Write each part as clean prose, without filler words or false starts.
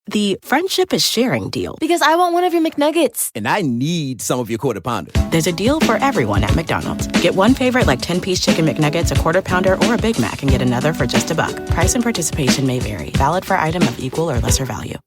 the friendship is sharing deal. Because I want one of your McNuggets. And I need some of your Quarter Pounder. There's a deal for everyone at McDonald's. Get one favorite like 10-piece chicken McNuggets, a Quarter Pounder, or a Big Mac, and get another for just $1. Price and participation may vary. Valid for item of equal or lesser value.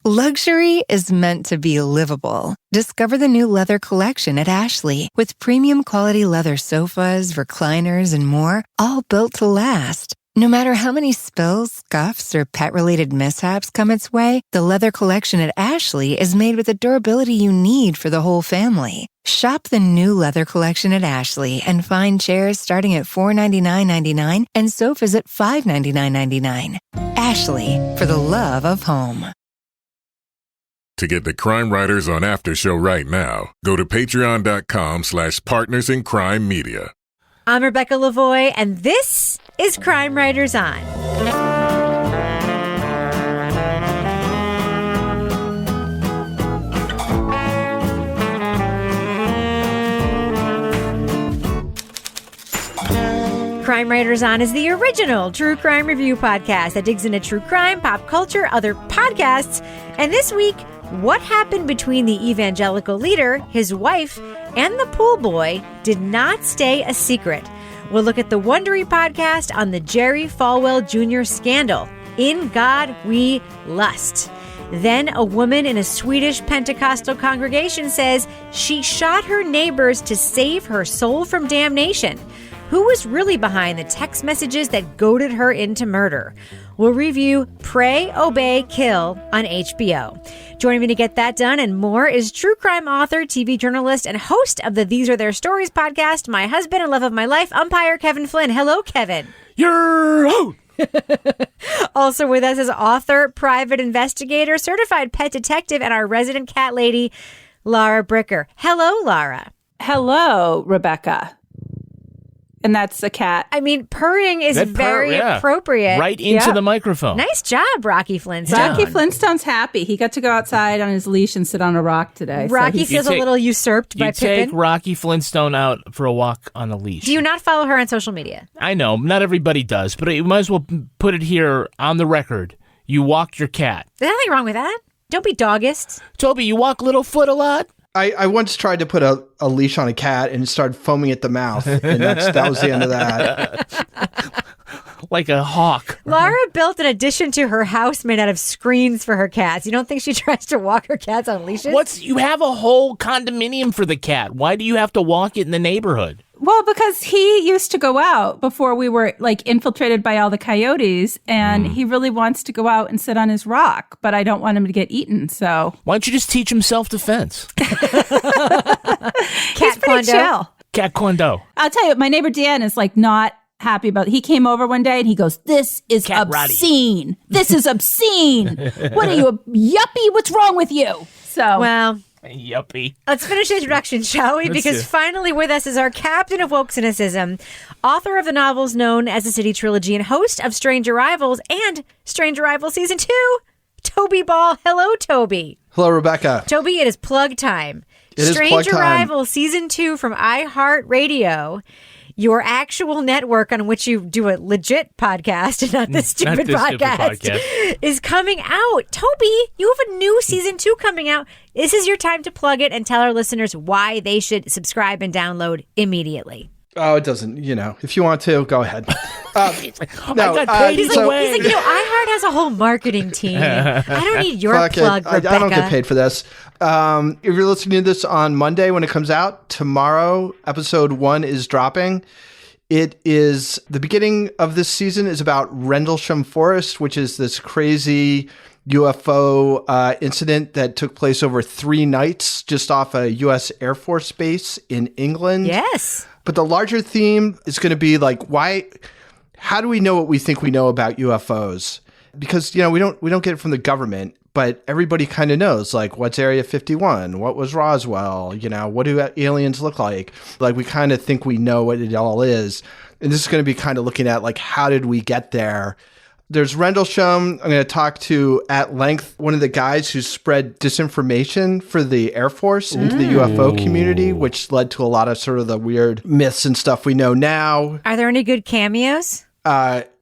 Luxury is meant to be livable. Discover the new leather collection at Ashley with premium quality leather sofas, recliners, and more, all built to last. No matter how many spills, scuffs, or pet-related mishaps come its way, the leather collection at Ashley is made with the durability you need for the whole family. Shop the new leather collection at Ashley and find chairs starting at $499.99 and sofas at $599.99. Ashley, for the love of home. To get the Crime Writers on Aftershow right now, go to patreon.com/partnersincrimemedia. I'm Rebecca Lavoie, and this is Crime Writers On. Crime Writers On is the original true crime review podcast that digs into true crime, pop culture, other podcasts, and this week, what happened between the evangelical leader, his wife, and the pool boy did not stay a secret. We'll look at the Wondery podcast on the Jerry Falwell Jr. scandal, In God We Lust. Then a woman in a Swedish Pentecostal congregation says she shot her neighbors to save her soul from damnation. Who was really behind the text messages that goaded her into murder? We'll review Pray, Obey, Kill on HBO. Joining me to get that done and more is true crime author, TV journalist, and host of the These Are Their Stories podcast, my husband and love of my life, umpire Kevin Flynn. Hello, Kevin. You're Also with us is author, private investigator, certified pet detective, and our resident cat lady, Laura Bricker. Hello, Laura. Hello, Rebecca. And that's a cat. I mean, purring is very appropriate. Right into the microphone. Nice job, Rocky Flintstone. Rocky Flintstone's happy. He got to go outside on his leash and sit on a rock today. Rocky feels a little usurped by Pippin. You take Rocky Flintstone out for a walk on a leash. Do you not follow her on social media? I know. Not everybody does, but you might as well put it here on the record. You walk your cat. There's nothing wrong with that. Don't be doggist. Toby, you walk Littlefoot a lot? I once tried to put a leash on a cat and it started foaming at the mouth. And that was the end of that. Like a hawk. Laura built an addition to her house made out of screens for her cats. You don't think she tries to walk her cats on leashes? You have a whole condominium for the cat. Why do you have to walk it in the neighborhood? Well, because he used to go out before we were infiltrated by all the coyotes, and he really wants to go out and sit on his rock, but I don't want him to get eaten, so. Why don't you just teach him self-defense? He's pretty chill. Cat Kwon-do. I'll tell you, my neighbor Dan is not happy about it. He came over one day and he goes, "This is Cat obscene. Roddy. This is obscene. What are you, a yuppie? What's wrong with you?" So, well, yuppie. Let's finish the introduction, shall we? Because finally with us is our captain of woke cynicism, author of the novels known as the City Trilogy and host of Strange Arrivals and Strange Arrivals Season 2, Toby Ball. Hello, Toby. Hello, Rebecca. Toby, it is plug time. It is Strange plug time. Arrivals Season 2 from iHeartRadio, your actual network on which you do a legit podcast and not this stupid podcast, is coming out. Toby, you have a new Season 2 coming out. This is your time to plug it and tell our listeners why they should subscribe and download immediately. Oh, it doesn't, if you want to, go ahead. He's like, iHeart has a whole marketing team. I don't need your plug, Rebecca. I don't get paid for this. If you're listening to this on Monday when it comes out, tomorrow, episode 1 is dropping. It is, the beginning of this season is about Rendlesham Forest, which is this crazy UFO incident that took place over 3 nights just off a U.S. Air Force base in England. Yes. But the larger theme is going to be how do we know what we think we know about UFOs? Because, we don't get it from the government, but everybody kind of knows, what's Area 51? What was Roswell? What do aliens look like? We kind of think we know what it all is. And this is going to be kind of looking at, how did we get there? There's Rendlesham. I'm going to talk to, at length, one of the guys who spread disinformation for the Air Force into the UFO community, which led to a lot of sort of the weird myths and stuff we know now. Are there any good cameos?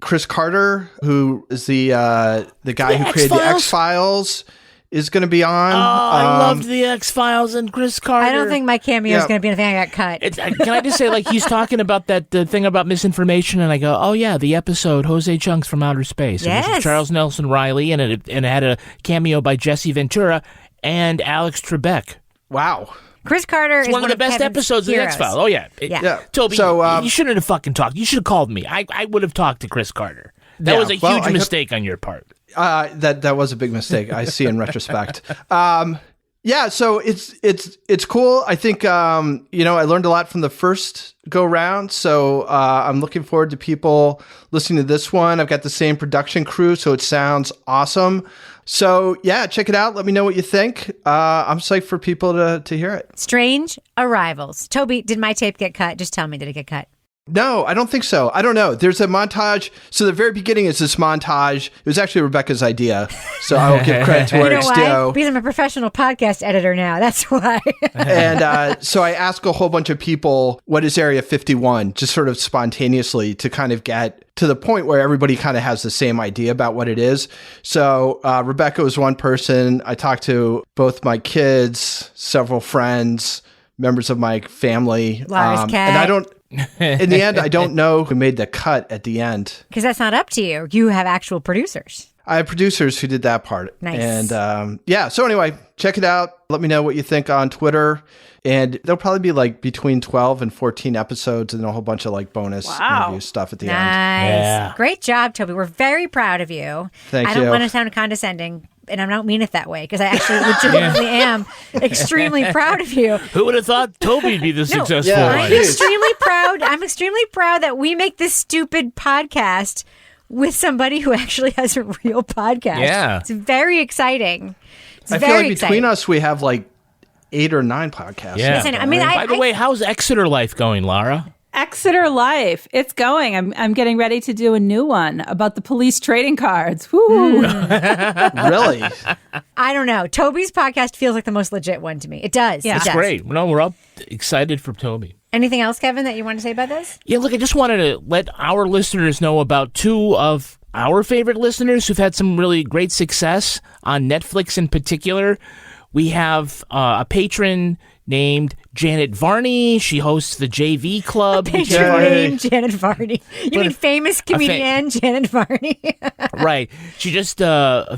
Chris Carter, who is the guy who created the X-Files, is going to be on. Oh, I loved the X-Files and Chris Carter. I don't think my cameo is going to be anything I got cut. Can I just say, like, he's talking about the thing about misinformation, and I go, oh, yeah, the episode, Jose Chunks from Outer Space. Yes. It was Charles Nelson Riley, and it had a cameo by Jesse Ventura and Alex Trebek. Wow. Chris Carter is one of the best Kevin's episodes heroes. of the X-Files. Oh, yeah. Toby, you shouldn't have fucking talked. You should have called me. I would have talked to Chris Carter. That was a huge mistake on your part. That was a big mistake. I see in retrospect. So it's cool. I think I learned a lot from the first go round. So I'm looking forward to people listening to this one. I've got the same production crew, so it sounds awesome. So yeah, check it out. Let me know what you think. I'm psyched for people to hear it. Strange Arrivals. Toby, did my tape get cut? Just tell me, did it get cut? No, I don't think so. I don't know. There's a montage. So the very beginning is this montage. It was actually Rebecca's idea. So I will give credit to where it's due. Because I'm a professional podcast editor now. That's why. And so I asked a whole bunch of people, what is Area 51? Just sort of spontaneously to kind of get to the point where everybody kind of has the same idea about what it is. So Rebecca was one person. I talked to both my kids, several friends, members of my family. Lars Cat. And I don't... In the end, I don't know who made the cut at the end. Because that's not up to you. You have actual producers. I have producers who did that part. Nice. And so anyway, check it out. Let me know what you think on Twitter. And there'll probably be like between 12 and 14 episodes and a whole bunch of like bonus interview stuff at the end. Nice. Yeah. Great job, Toby. We're very proud of you. Thank you. I don't want to sound condescending, and I don't mean it that way, because I actually legitimately am extremely proud of you. Who would have thought Toby'd be this successful? Yeah. I'm extremely proud. I'm extremely proud that we make this stupid podcast with somebody who actually has a real podcast. Yeah. It's very exciting. I feel like between us, we have like 8 or 9 podcasts. Yeah. Listen, I mean, By the way, how's Exeter Life going, Lara? Exeter Life. It's going. I'm getting ready to do a new one about the police trading cards. Woo. Really? I don't know. Toby's podcast feels like the most legit one to me. It does. Yeah. It It's does. great. No, we're all excited for Toby. Anything else, Kevin, that you want to say about this? Yeah, look, I just wanted to let our listeners know about 2 of our favorite listeners who've had some really great success on Netflix in particular. We have a patron named Janet Varney. She hosts the JV Club. Patron named Janet Varney. You mean famous comedian Janet Varney? Right. She just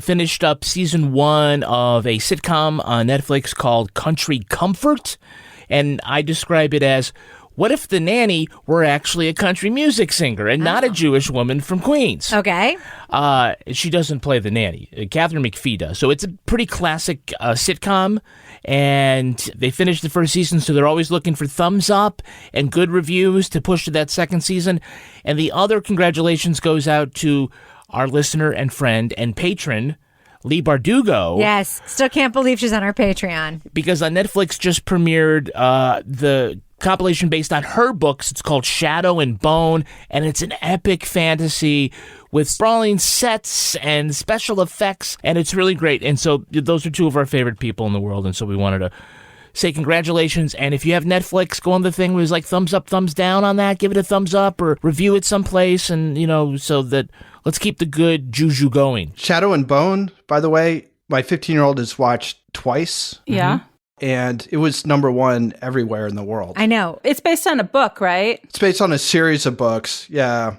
finished up season 1 of a sitcom on Netflix called Country Comfort. And I describe it as, what if the nanny were actually a country music singer and not a Jewish woman from Queens? Okay. She doesn't play the nanny. Catherine McPhee does. So it's a pretty classic sitcom. And they finished the first season, so they're always looking for thumbs up and good reviews to push to that second season. And the other congratulations goes out to our listener and friend and patron, Lee Bardugo. Yes. Still can't believe she's on our Patreon. Because on Netflix just premiered the compilation based on her books. It's called Shadow and Bone, and it's an epic fantasy with sprawling sets and special effects, and it's really great. And so those are 2 of our favorite people in the world, and so we wanted to say congratulations. And if you have Netflix, go on the thing where it's like thumbs up, thumbs down on that. Give it a thumbs up or review it someplace, and so that let's keep the good juju going. Shadow and Bone, by the way, my 15-year-old has watched twice. Yeah. And it was #1 everywhere in the world. I know. It's based on a book, right? It's based on a series of books. Yeah.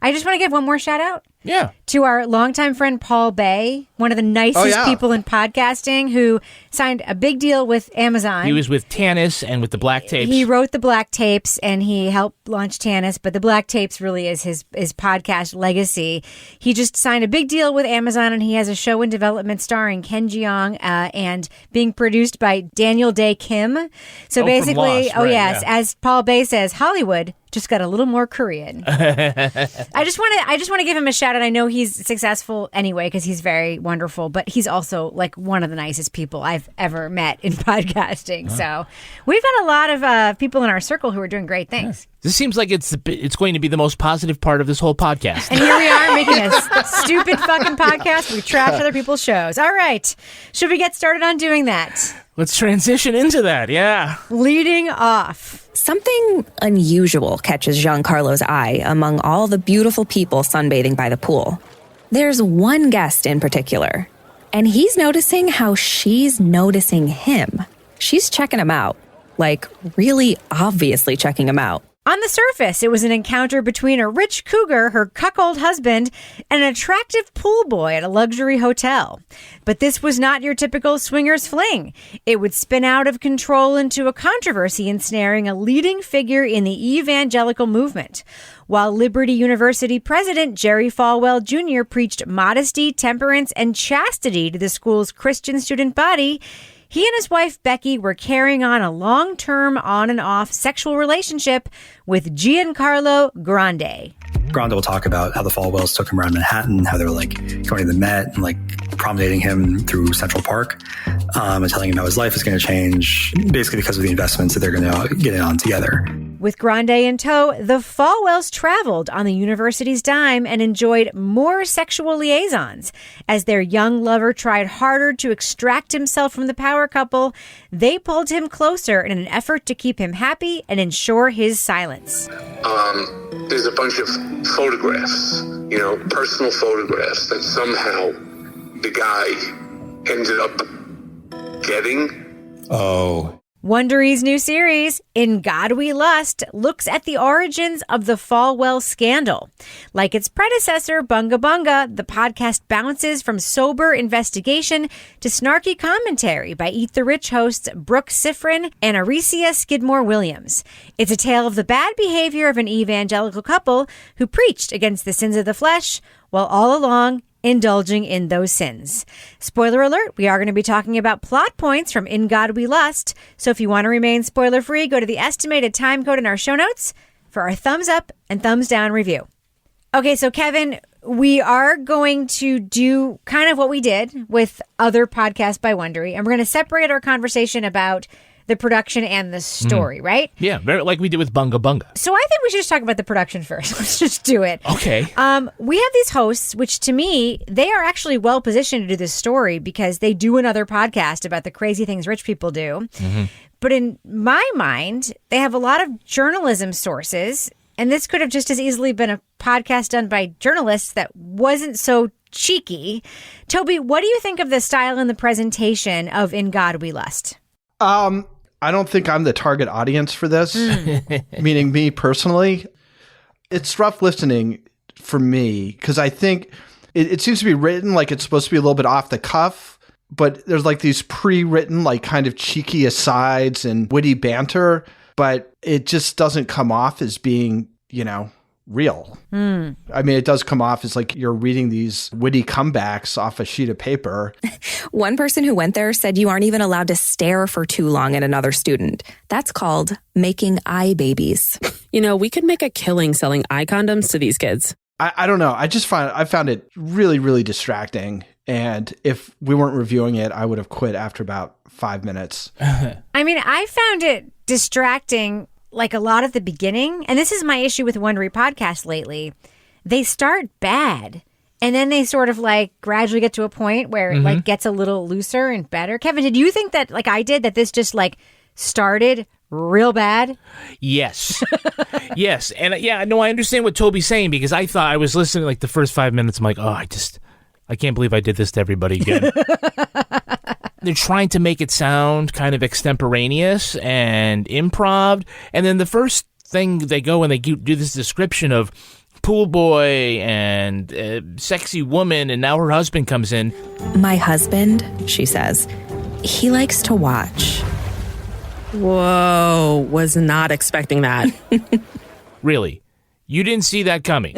I just want to give one more shout out. Yeah. To our longtime friend Paul Bay, one of the nicest people in podcasting, who signed a big deal with Amazon. He was with Tanis and with the Black Tapes. He wrote the Black Tapes and he helped launch Tanis, but the Black Tapes really is his podcast legacy. He just signed a big deal with Amazon, and he has a show in development starring Ken Jeong and being produced by Daniel Day Kim. So basically, Lost, right, yes, as Paul Bay says, Hollywood just got a little more Korean. I just want to give him a shout out. I know he's successful anyway because he's very wonderful, but he's also like one of the nicest people I've ever met in podcasting. So we've got a lot of people in our circle who are doing great things. This seems like it's going to be the most positive part of this whole podcast. And here we are making a stupid fucking podcast. We trash other people's shows. All right. Should we get started on doing that? Let's transition into that, yeah. Leading off. Something unusual catches Giancarlo's eye among all the beautiful people sunbathing by the pool. There's one guest in particular, and he's noticing how she's noticing him. She's checking him out, like really obviously checking him out. On the surface, it was an encounter between a rich cougar, her cuckold husband, and an attractive pool boy at a luxury hotel. But this was not your typical swingers fling. It would spin out of control into a controversy ensnaring a leading figure in the evangelical movement. While Liberty University president Jerry Falwell Jr. preached modesty, temperance, and chastity to the school's Christian student body, he and his wife, Becky, were carrying on a long-term on and off sexual relationship with Giancarlo Grande. Grande will talk about how the Falwells took him around Manhattan, how they were like going to the Met and like promenading him through Central Park, and telling him how his life is going to change, basically because of the investments that they're going to get in on together. With Grande in tow, the Falwells traveled on the university's dime and enjoyed more sexual liaisons. As their young lover tried harder to extract himself from the power couple, they pulled him closer in an effort to keep him happy and ensure his silence. There's a bunch of photographs, personal photographs that somehow the guy ended up getting. Oh. Wondery's new series, In God We Lust, looks at the origins of the Falwell scandal. Like its predecessor, Bunga Bunga, the podcast bounces from sober investigation to snarky commentary by Eat the Rich hosts Brooke Sifrin and Aricia Skidmore-Williams. It's a tale of the bad behavior of an evangelical couple who preached against the sins of the flesh, while all along indulging in those sins. Spoiler alert, we are going to be talking about plot points from In God We Lust. So if you want to remain spoiler-free, go to the estimated time code in our show notes for our thumbs up and thumbs down review. Okay, so Kevin, we are going to do kind of what we did with other podcasts by Wondery, and we're going to separate our conversation about the production and the story, right? Yeah, very like we did with Bunga Bunga. So I think we should just talk about the production first. Let's just do it. Okay. We have these hosts, which to me, they are actually well positioned to do this story because they do another podcast about the crazy things rich people do. Mm-hmm. But in my mind, they have a lot of journalism sources, and this could have just as easily been a podcast done by journalists that wasn't so cheeky. Toby, what do you think of the style and the presentation of In God We Lust? I don't think I'm the target audience for this, meaning me personally. It's rough listening for me because I think it seems to be written like it's supposed to be a little bit off the cuff, but there's like these pre-written, like kind of cheeky asides and witty banter, but it just doesn't come off as being, real. I mean, it does come off as like you're reading these witty comebacks off a sheet of paper. One person who went there said you aren't even allowed to stare for too long at another student. That's called making eye babies. We could make a killing selling eye condoms to these kids. I don't know. I found it really, really distracting. And if we weren't reviewing it, I would have quit after about 5 minutes. I mean, I found it distracting like a lot at the beginning, and this is my issue with Wondery podcasts lately. They start bad, and then they sort of like gradually get to a point where it like gets a little looser and better. Kevin, did you think that, like I did, that this just like started real bad? Yes. Yes. And I understand what Toby's saying because I thought I was listening like the first 5 minutes. I'm like, I can't believe I did this to everybody again. They're trying to make it sound kind of extemporaneous and improv. And then the first thing they go and they do this description of pool boy and sexy woman, and now her husband comes in. My husband, she says, he likes to watch. Whoa, was not expecting that. Really? You didn't see that coming.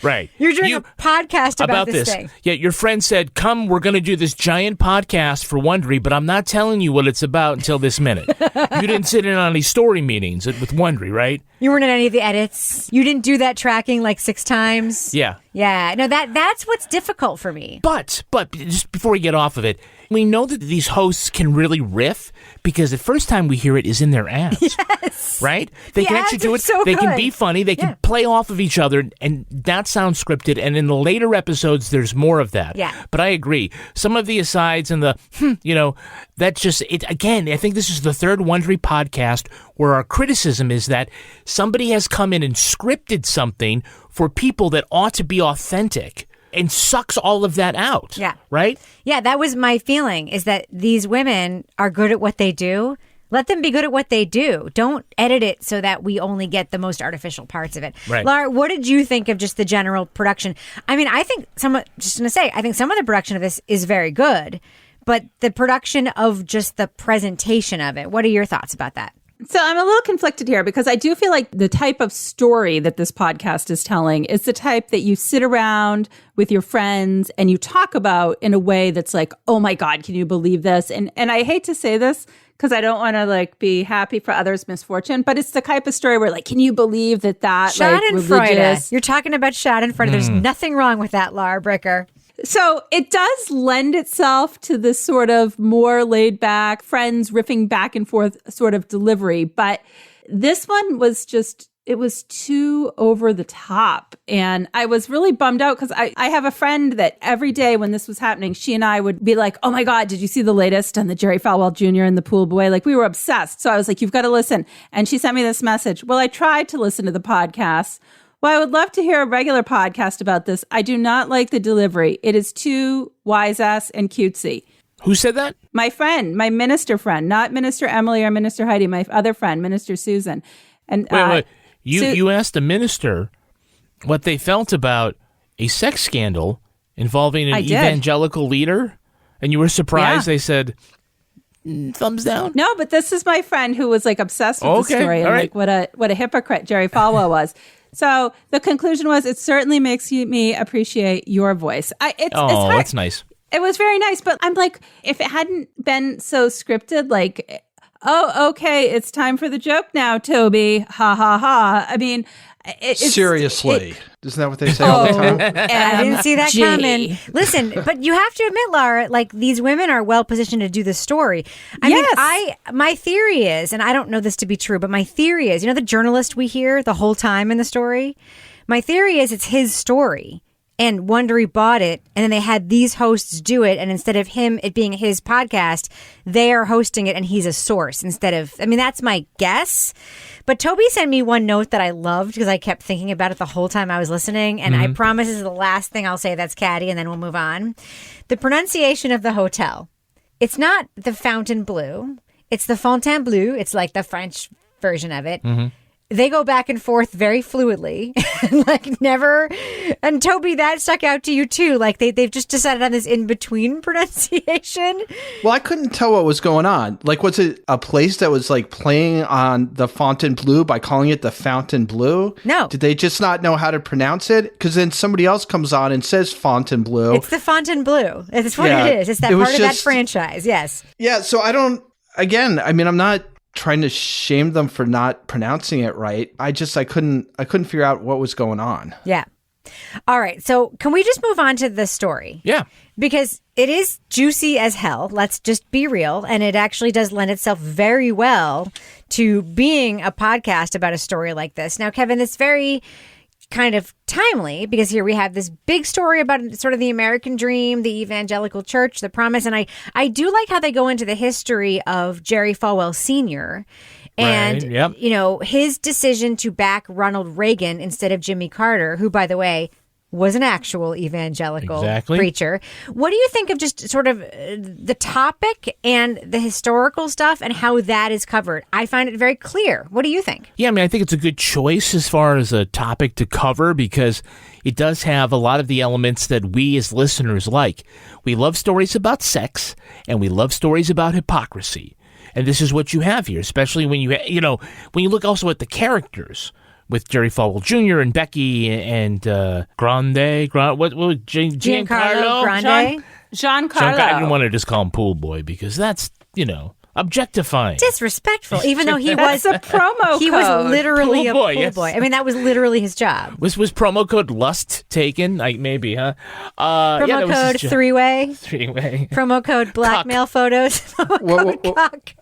Right. You're doing a podcast about this thing. Yeah, your friend said, come, we're going to do this giant podcast for Wondery, but I'm not telling you what it's about until this minute. You didn't sit in on any story meetings with Wondery, right? You weren't in any of the edits. You didn't do that tracking like 6 times. Yeah. Yeah. No, that's what's difficult for me. But just before we get off of it, we know that these hosts can really riff because the first time we hear it is in their ads. Yes. Right? They can actually do it. So they can good. be funny. They can play off of each other and not sound scripted. And in the later episodes, there's more of that. Yeah. But I agree. Some of the asides and the, that's just it. Again, I think this is the third Wondery podcast where our criticism is that somebody has come in and scripted something for people that ought to be authentic and sucks all of that out. Yeah. Right? Yeah, that was my feeling, is that these women are good at what they do. Let them be good at what they do. Don't edit it so that we only get the most artificial parts of it. Right. Laura, what did you think of just the general production? I mean, I think some of the production of this is very good, but the production of just the presentation of it, what are your thoughts about that? So I'm a little conflicted here because I do feel like the type of story that this podcast is telling is the type that you sit around with your friends and you talk about in a way that's like, oh my God, can you believe this? And I hate to say this because I don't want to be happy for others' misfortune, but it's the type of story where can you believe that Schadenfreude. religious? You're talking about Schadenfreude. There's nothing wrong with that, Laura Bricker. So it does lend itself to this sort of more laid back, friends riffing back and forth sort of delivery. But this one was it was too over the top. And I was really bummed out because I have a friend that every day when this was happening, she and I would be like, oh my God, did you see the latest on the Jerry Falwell Jr. and the pool boy? We were obsessed. So I was like, you've got to listen. And she sent me this message. Well, I tried to listen to the podcast. Well, I would love to hear a regular podcast about this. I do not like the delivery. It is too wise-ass and cutesy. Who said that? My friend, my minister friend, not Minister Emily or Minister Heidi, my other friend, Minister Susan. And wait. You asked a minister what they felt about a sex scandal involving an evangelical leader, and you were surprised they said, thumbs down? No, but this is my friend who was obsessed with the story and right. what a hypocrite Jerry Falwell was. So the conclusion was, it certainly makes me appreciate your voice. It's hard. That's nice. It was very nice, but I'm if it hadn't been so scripted, oh, okay, it's time for the joke now, Toby. Ha ha ha. I mean, seriously. Isn't that what they say all the time? I didn't see that coming. Listen, but you have to admit, Laura, these women are well positioned to do the story. I mean, my theory is, and I don't know this to be true, but my theory is, the journalist we hear the whole time in the story? My theory is it's his story. And Wondery bought it, and then they had these hosts do it, and instead of it being his podcast, they are hosting it, and he's a source instead of... I mean, that's my guess. But Toby sent me one note that I loved because I kept thinking about it the whole time I was listening, and I promise this is the last thing I'll say that's catty, and then we'll move on. The pronunciation of the hotel. It's not the Fontainebleau. It's the Fontainebleau. It's the French version of it. Mm-hmm. They go back and forth very fluidly, never. And Toby, that stuck out to you too. They've just decided on this in between pronunciation. Well, I couldn't tell what was going on. Was it a place that was playing on the Fontainebleau by calling it the Fontainebleau? No. Did they just not know how to pronounce it? Because then somebody else comes on and says Fontainebleau. It's the Fontainebleau. It's what it is. It's that part of that franchise. Yes. Yeah. So I don't. Again, I mean, I'm not trying to shame them for not pronouncing it right. I couldn't figure out what was going on. Yeah. All right. So can we just move on to the story? Yeah. Because it is juicy as hell. Let's just be real. And it actually does lend itself very well to being a podcast about a story like this. Now, Kevin, it's very kind of timely because here we have this big story about sort of the American dream, the evangelical church, the promise. And I do like how they go into the history of Jerry Falwell Sr. and, his decision to back Ronald Reagan instead of Jimmy Carter, who, by the way, was an actual evangelical preacher. What do you think of just sort of the topic and the historical stuff and how that is covered? I find it very clear. What do you think? Yeah, I mean, I think it's a good choice as far as a topic to cover because it does have a lot of the elements that we as listeners like. We love stories about sex and we love stories about hypocrisy. And this is what you have here, especially when when you look also at the characters. With Jerry Falwell Jr. and Becky and Giancarlo Grande? Giancarlo. I didn't want to just call him Pool Boy because that's, objectifying. Disrespectful, even though he was a promo code. He was literally pool a boy, pool boy. I mean, that was literally his job. Was promo code lust taken? Maybe, huh? Promo code three-way. Three-way. Promo code blackmail photos. Promo code cock.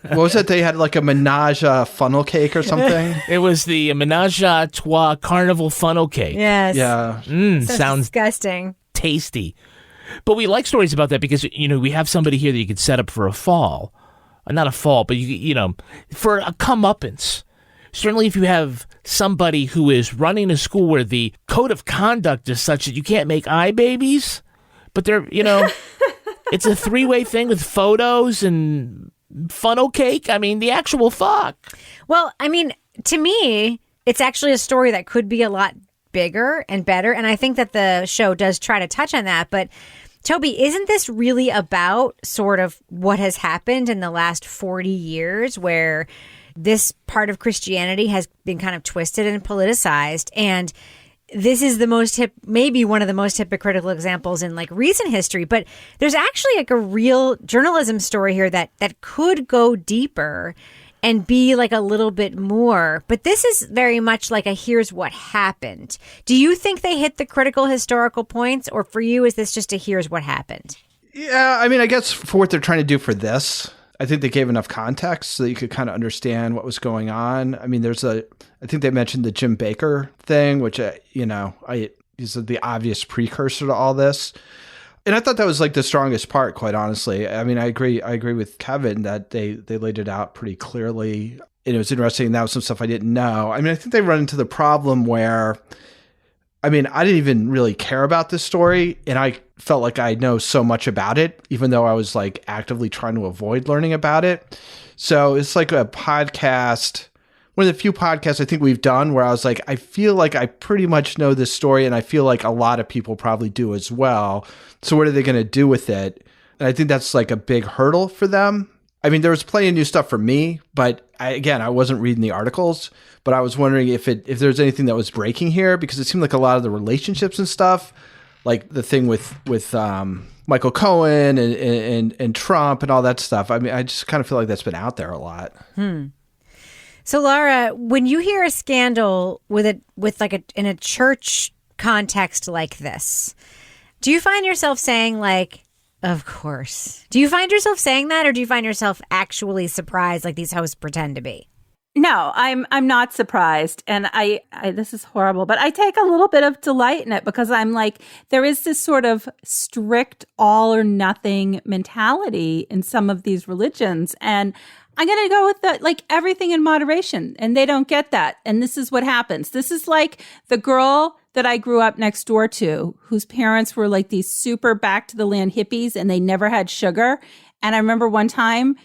What was it? They had like a menage funnel cake or something? It was the menage a trois carnival funnel cake. Yes. Yeah. Sounds disgusting. tasty. But we like stories about that because, we have somebody here that you could set up for a fall. Not a fall, but, for a comeuppance. Certainly if you have somebody who is running a school where the code of conduct is such that you can't make eye babies, but they're, it's a three-way thing with photos and funnel cake. I mean, the actual fuck. Well, I mean, to me, it's actually a story that could be a lot bigger and better. And I think that the show does try to touch on that. But Toby, isn't this really about sort of what has happened in the last 40 years where this part of Christianity has been kind of twisted and politicized? And this is the maybe one of the most hypocritical examples in like recent history. But there's actually like a real journalism story here that could go deeper and be like a little bit more. But this is very much like a here's what happened. Do you think they hit the critical historical points, or for you, is this just a here's what happened? Yeah, I mean, I guess for what they're trying to do for this, I think they gave enough context so that you could kind of understand what was going on. I mean, I think they mentioned the Jim Baker thing, which, is the obvious precursor to all this. And I thought that was like the strongest part, quite honestly. I mean, I agree with Kevin that they laid it out pretty clearly. And it was interesting. And that was some stuff I didn't know. I mean, I think they run into the problem where, I didn't even really care about this story. And I felt like I know so much about it, even though I was like actively trying to avoid learning about it. So it's like a podcast, one of the few podcasts I think we've done where I was like, I feel like I pretty much know this story, and I feel like a lot of people probably do as well. So what are they going to do with it? And I think that's like a big hurdle for them. I mean, there was plenty of new stuff for me, but I wasn't reading the articles, but I was wondering if there's anything that was breaking here, because it seemed like a lot of the relationships and stuff, like the thing with Michael Cohen and Trump and all that stuff. I mean, I just kind of feel like that's been out there a lot. So, Laura, when you hear a scandal in a church context like this, do you find yourself saying like, of course? Do you find yourself saying that, or do you find yourself actually surprised like these hosts pretend to be? No, I'm not surprised. And I this is horrible, but I take a little bit of delight in it because I'm like, there is this sort of strict all or nothing mentality in some of these religions. And I'm going to go with that, like everything in moderation. And they don't get that. And this is what happens. This is like the girl that I grew up next door to, whose parents were like these super back to the land hippies, and they never had sugar. And I remember one time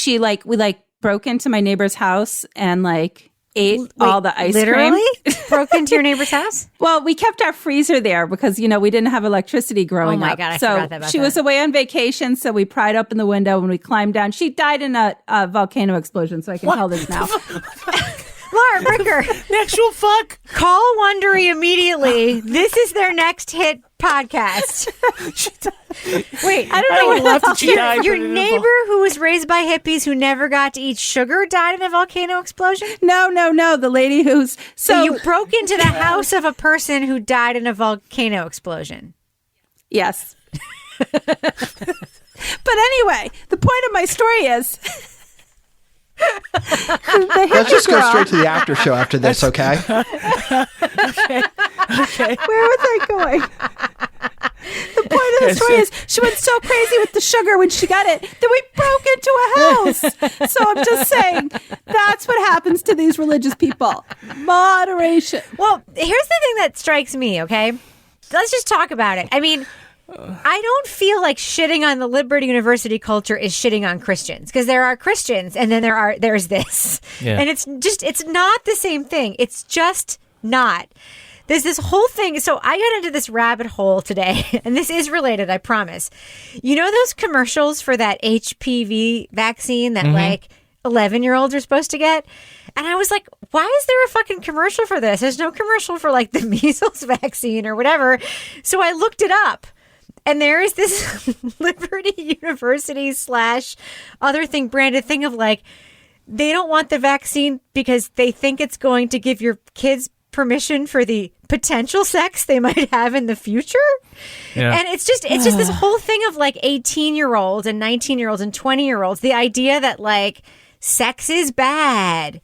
we broke into my neighbor's house and like ate all the ice cream. Literally? Broke into your neighbor's house? Well, we kept our freezer there because, we didn't have electricity growing up. Oh my God, I forgot about she was away on vacation, so we pried open the window and we climbed down. She died in a volcano explosion, so I can tell this now. Laura Bricker. The actual fuck? Call Wondery immediately. This is their next hit podcast. Wait, I don't know what your neighbor who was raised by hippies who never got to eat sugar died in a volcano explosion? No. The lady who's... So you broke into the house of a person who died in a volcano explosion? Yes. But anyway, the point of my story is... Let's just go straight to the after show after this, okay? Okay. Where was I going? The point of the story is she went so crazy with the sugar when she got it that we broke into a house. So I'm just saying that's what happens to these religious people. Moderation. Well, here's the thing that strikes me, okay? Let's just talk about it. I mean, I don't feel like shitting on the Liberty University culture is shitting on Christians, because there are Christians and then there's this. Yeah. And it's not the same thing. It's just not. There's this whole thing. So I got into this rabbit hole today, and this is related, I promise. You know those commercials for that HPV vaccine that like 11-year-olds are supposed to get? And I was like, why is there a fucking commercial for this? There's no commercial for like the measles vaccine or whatever. So I looked it up. And there is this Liberty University / other thing branded thing of like, they don't want the vaccine because they think it's going to give your kids permission for the potential sex they might have in the future. Yeah. And it's just this whole thing of like 18-year-olds and 19-year-olds and 20-year-olds. The idea that like sex is bad.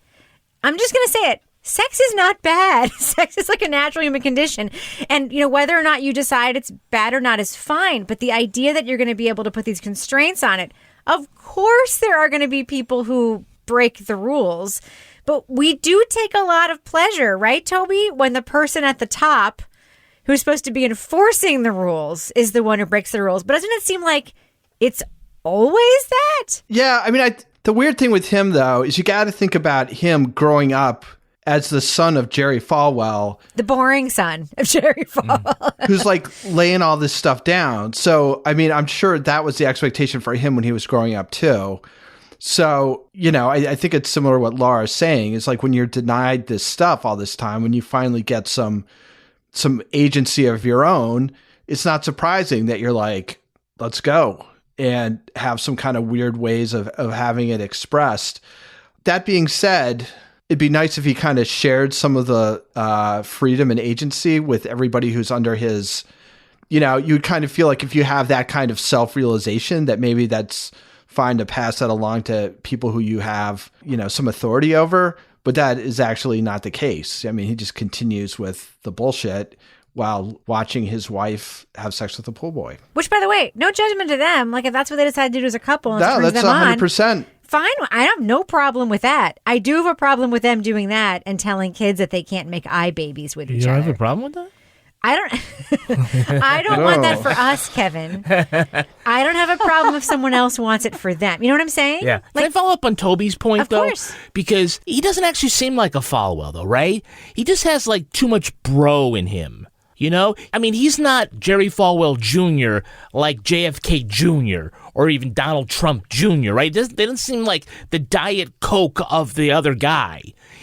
I'm just going to say it. Sex is not bad. Sex is like a natural human condition. And, whether or not you decide it's bad or not is fine. But the idea that you're going to be able to put these constraints on it, of course there are going to be people who break the rules. But we do take a lot of pleasure, right, Toby? When the person at the top who's supposed to be enforcing the rules is the one who breaks the rules. But doesn't it seem like it's always that? Yeah, I mean, the weird thing with him, though, is you got to think about him growing up as the son of Jerry Falwell. The boring son of Jerry Falwell. Who's like laying all this stuff down. So, I mean, I'm sure that was the expectation for him when he was growing up, too. So, I think it's similar to what Laura's saying. It's like when you're denied this stuff all this time, when you finally get some agency of your own, it's not surprising that you're like, let's go and have some kind of weird ways of having it expressed. That being said, it'd be nice if he kind of shared some of the freedom and agency with everybody who's under his, you'd kind of feel like if you have that kind of self-realization that maybe that's fine to pass that along to people who you have, some authority over. But that is actually not the case. I mean, he just continues with the bullshit while watching his wife have sex with a pool boy. Which, by the way, no judgment to them. Like, if that's what they decide to do as a couple and No, that's 100%. Fine. I have no problem with that. I do have a problem with them doing that and telling kids that they can't make eye babies with each other. You don't have a problem with that? I don't want that for us, Kevin. I don't have a problem if someone else wants it for them. You know what I'm saying? Yeah. Can I follow up on Toby's point, though? Of course. Because he doesn't actually seem like a Falwell, though, right? He just has, like, too much bro in him. I mean, he's not Jerry Falwell Jr. like JFK Jr. or even Donald Trump Jr., right? They don't seem like the Diet Coke of the other guy.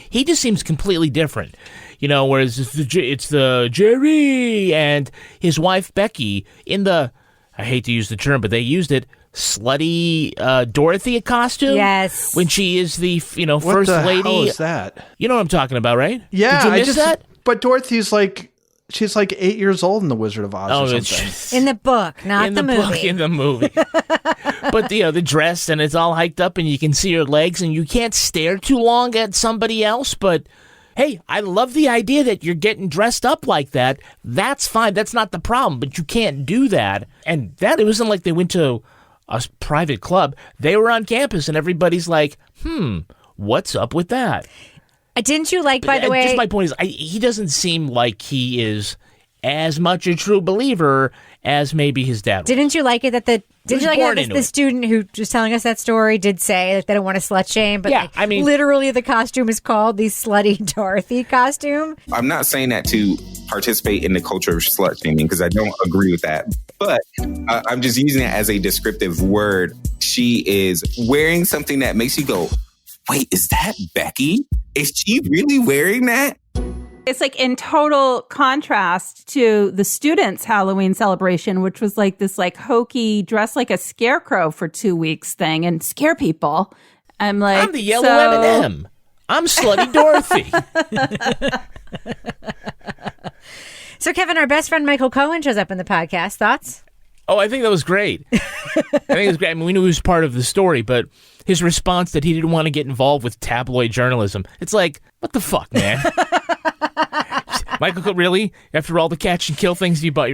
He just seems completely different. Whereas it's the Jerry and his wife Becky in the, I hate to use the term, but they used it, slutty Dorothy costume. Yes. When she is the, first lady. What the hell is that? You know what I'm talking about, right? Yeah. Did you miss that? But Dorothy's like, she's like 8 years old in The Wizard of Oz or something. In the book, not the movie. In the movie. But, the dress, and it's all hiked up, and you can see her legs, and you can't stare too long at somebody else, but hey, I love the idea that you're getting dressed up like that. That's fine. That's not the problem, but you can't do that. And it wasn't like they went to a private club. They were on campus, and everybody's like, what's up with that? Didn't you like, by the way... Just my point is, he doesn't seem like he is as much a true believer as maybe his dad was. Didn't you like it that the student who was telling us that story did say that they don't want to slut shame, but yeah, I mean, literally the costume is called the Slutty Dorothy costume? I'm not saying that to participate in the culture of slut shaming because I don't agree with that, but I'm just using it as a descriptive word. She is wearing something that makes you go, wait, is that Becky? Is she really wearing that? It's like in total contrast to the students' Halloween celebration, which was like this like hokey dress like a scarecrow for 2 weeks thing and scare people. I'm the yellow M&M. I'm Slutty Dorothy. So, Kevin, our best friend Michael Cohen shows up in the podcast. Thoughts? Oh, I think that was great. I mean, we knew he was part of the story, but his response that he didn't want to get involved with tabloid journalism, it's like, what the fuck, man? Michael, really? After all the catch and kill things you bought,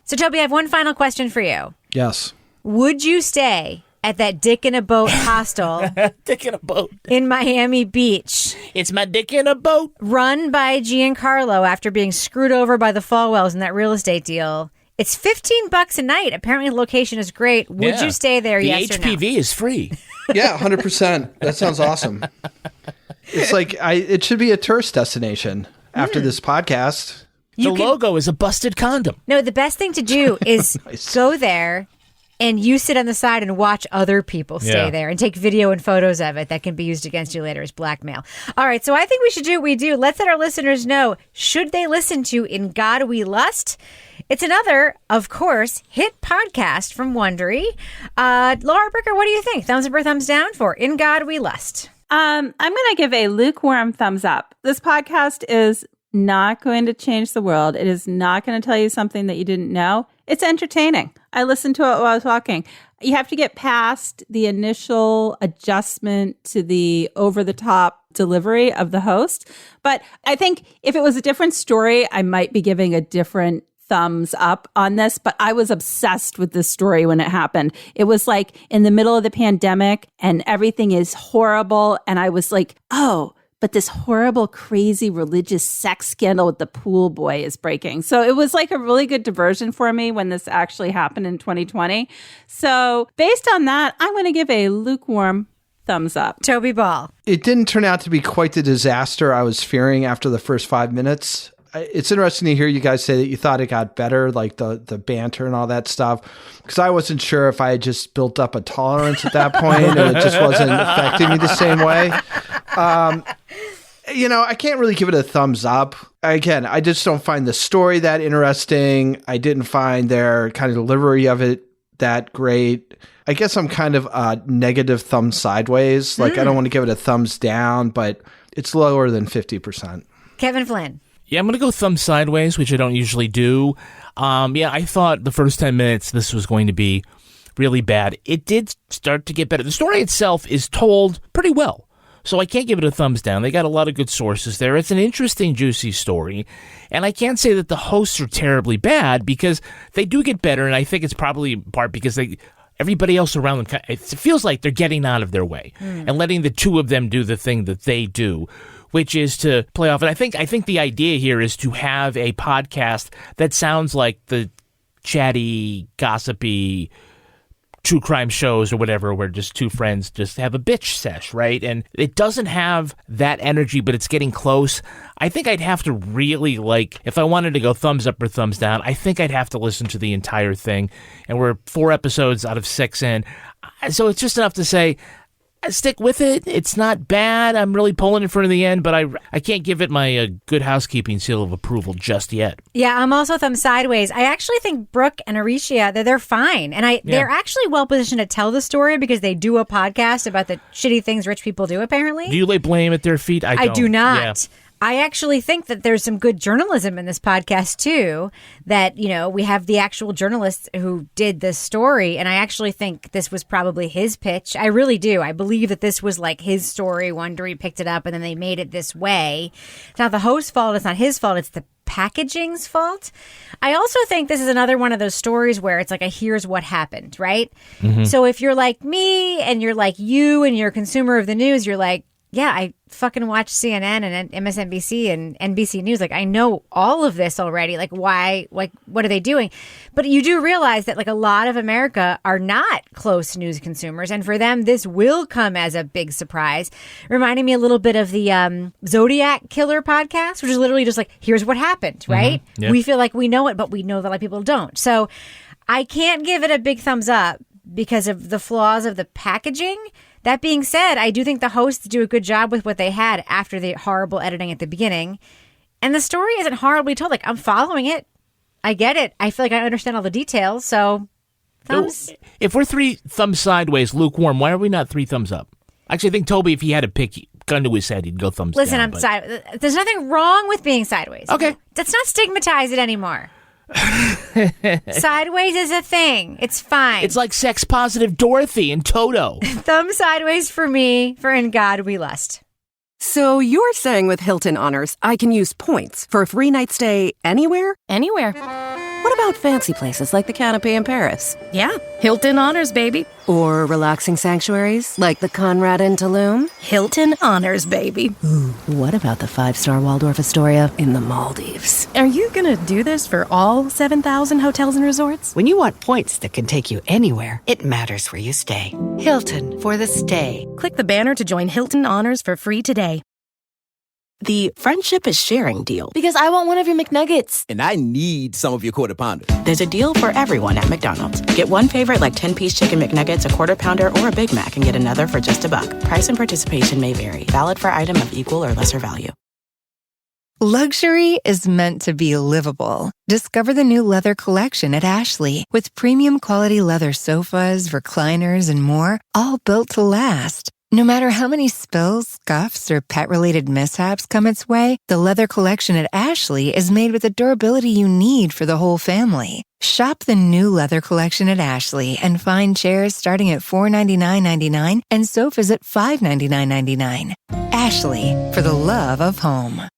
So, Toby, I have one final question for you. Yes. Would you stay at that Dick in a Boat hostel? Dick in a Boat. In Miami Beach. It's my dick in a boat. Run by Giancarlo after being screwed over by the Falwells in that real estate deal. It's $15 a night. Apparently the location is great. Would you stay there, yes or no? The HPV is free. Yeah, 100%. That sounds awesome. It's like it should be a tourist destination after this podcast. The logo is a busted condom. No, the best thing to do is go there and you sit on the side and watch other people stay there and take video and photos of it that can be used against you later as blackmail. All right, so I think we should do what we do. Let's let our listeners know, should they listen to In God We Lust? It's another, of course, hit podcast from Wondery. Laura Bricker, what do you think? Thumbs up or thumbs down for In God We Lust? I'm going to give a lukewarm thumbs up. This podcast is not going to change the world. It is not going to tell you something that you didn't know. It's entertaining. I listened to it while I was walking. You have to get past the initial adjustment to the over-the-top delivery of the host. But I think if it was a different story, I might be giving a different thumbs up on this, but I was obsessed with this story when it happened. It was like in the middle of the pandemic and everything is horrible. And I was like, oh, but this horrible, crazy religious sex scandal with the pool boy is breaking. So it was like a really good diversion for me when this actually happened in 2020. So based on that, I'm going to give a lukewarm thumbs up. Toby Ball. It didn't turn out to be quite the disaster I was fearing after the first 5 minutes. It's interesting to hear you guys say that you thought it got better, like the banter and all that stuff, because I wasn't sure if I had just built up a tolerance at that point and it just wasn't affecting me the same way. I can't really give it a thumbs up. Again, I just don't find the story that interesting. I didn't find their kind of delivery of it that great. I guess I'm kind of a negative thumb sideways. Like, I don't want to give it a thumbs down, but it's lower than 50%. Kevin Flynn. Yeah, I'm going to go thumb sideways, which I don't usually do. I thought the first 10 minutes this was going to be really bad. It did start to get better. The story itself is told pretty well, so I can't give it a thumbs down. They got a lot of good sources there. It's an interesting, juicy story, and I can't say that the hosts are terribly bad because they do get better, and I think it's probably in part because everybody else around them, it feels like they're getting out of their way and letting the two of them do the thing that they do, which is to play off. And I think the idea here is to have a podcast that sounds like the chatty, gossipy true crime shows or whatever, where just two friends just have a bitch sesh, right? And it doesn't have that energy, but it's getting close. I think I'd have to really, if I wanted to go thumbs up or thumbs down, I think I'd have to listen to the entire thing. And we're 4 episodes out of 6 in. So it's just enough to say, stick with it. It's not bad. I'm really pulling it for the end, but I can't give it my good housekeeping seal of approval just yet. Yeah, I'm also thumb sideways. I actually think Brooke and Aricia, they're fine. And they're actually well positioned to tell the story because they do a podcast about the shitty things rich people do, apparently. Do you lay blame at their feet? I do not. Yeah. I actually think that there's some good journalism in this podcast, too, that, we have the actual journalists who did this story. And I actually think this was probably his pitch. I really do. I believe that this was like his story. Wondery picked it up and then they made it this way. It's not the host's fault. It's not his fault. It's the packaging's fault. I also think this is another one of those stories where it's like here's what happened, right? Mm-hmm. So if you're like me and you're like you and you're a consumer of the news, you're like, yeah, I fucking watch CNN and MSNBC and NBC News. I know all of this already. Why? What are they doing? But you do realize that a lot of America are not close news consumers. And for them, this will come as a big surprise. Reminding me a little bit of the Zodiac Killer podcast, which is literally just here's what happened, right? Mm-hmm. Yeah. We feel like we know it, but we know that a lot of people don't. So I can't give it a big thumbs up because of the flaws of the packaging. That being said, I do think the hosts do a good job with what they had after the horrible editing at the beginning. And the story isn't horribly told. I'm following it. I get it. I feel like I understand all the details. So, thumbs. So if we're 3 thumbs sideways, lukewarm, why are we not 3 thumbs up? Actually, I think Toby, if he had a pick, gun to his head, he'd go thumbs down. Listen, I'm side. There's nothing wrong with being sideways. Okay. Let's not stigmatize it anymore. Sideways is a thing. It's fine. It's like sex positive Dorothy and Toto. Thumb sideways for me, for In God We Lust. So you're saying with Hilton Honors, I can use points for a free night stay anywhere? Anywhere. What about fancy places like the Canopy in Paris? Yeah, Hilton Honors, baby. Or relaxing sanctuaries like the Conrad in Tulum? Hilton Honors, baby. Ooh, what about the 5-star Waldorf Astoria in the Maldives? Are you gonna do this for all 7,000 hotels and resorts? When you want points that can take you anywhere, it matters where you stay. Hilton for the stay. Click the banner to join Hilton Honors for free today. The friendship is sharing deal. Because I want one of your McNuggets. And I need some of your Quarter Pounder. There's a deal for everyone at McDonald's. Get one favorite like 10-piece chicken McNuggets, a Quarter Pounder, or a Big Mac and get another for just $1. Price and participation may vary. Valid for item of equal or lesser value. Luxury is meant to be livable. Discover the new leather collection at Ashley with premium quality leather sofas, recliners, and more, all built to last. No matter how many spills, scuffs, or pet-related mishaps come its way, the leather collection at Ashley is made with the durability you need for the whole family. Shop the new leather collection at Ashley and find chairs starting at $499.99 and sofas at $599.99. Ashley, for the love of home.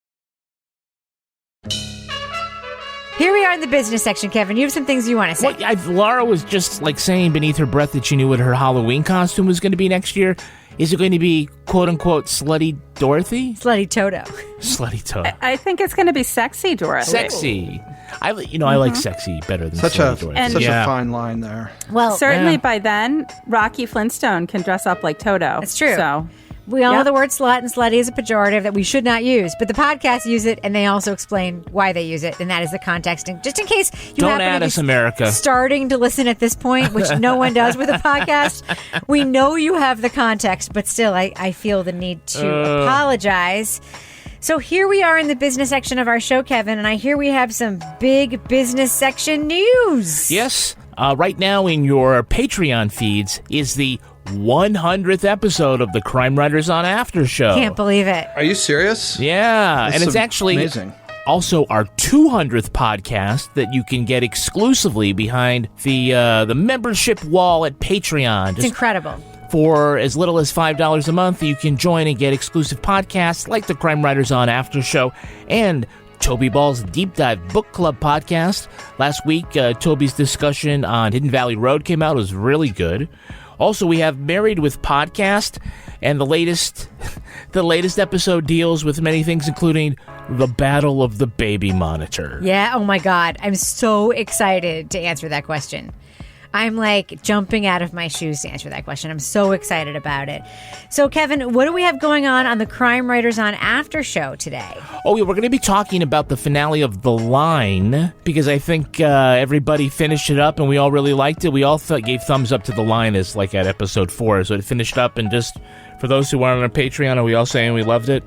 Here we are in the business section, Kevin. You have some things you want to say. Well, Laura was just saying beneath her breath that she knew what her Halloween costume was going to be next year. Is it going to be, quote-unquote, Slutty Dorothy? Slutty Toto. Slutty Toto. I think it's going to be Sexy Dorothy. Sexy. I like sexy better than such Slutty Dorothy. Such a fine line there. Well, certainly by then, Rocky Flintstone can dress up like Toto. That's true. So we all know the word slut and slutty is a pejorative that we should not use, but the podcast use it, and they also explain why they use it, and that is the context. And just in case you don't happen add to be us, America. starting to listen at this point, which no one does with a podcast, we know you have the context, but still, I feel the need to apologize. So here we are in the business section of our show, Kevin, and I hear we have some big business section news. Yes. Right now in your Patreon feeds is the 100th episode of the Crime Writers on After Show. Can't believe it. Are you serious? Yeah, That's and it's actually amazing. Also our 200th podcast that you can get exclusively behind the membership wall at Patreon. It's incredible. For as little as $5 a month, you can join and get exclusive podcasts like the Crime Writers on After Show and Toby Ball's Deep Dive Book Club podcast. Last week, Toby's discussion on Hidden Valley Road came out. It was really good. Also, we have Married with Podcast, and the latest episode deals with many things, including the Battle of the Baby Monitor. Yeah, oh my God. I'm so excited to answer that question. I'm like jumping out of my shoes to answer that question. I'm so excited about it. So, Kevin, what do we have going on the Crime Writers on After Show today? Oh, yeah, we're going to be talking about the finale of The Line, because I think everybody finished it up and we all really liked it. We all gave thumbs up to The Line as like at episode 4. So it finished up, and just for those who aren't on our Patreon, are we all saying we loved it?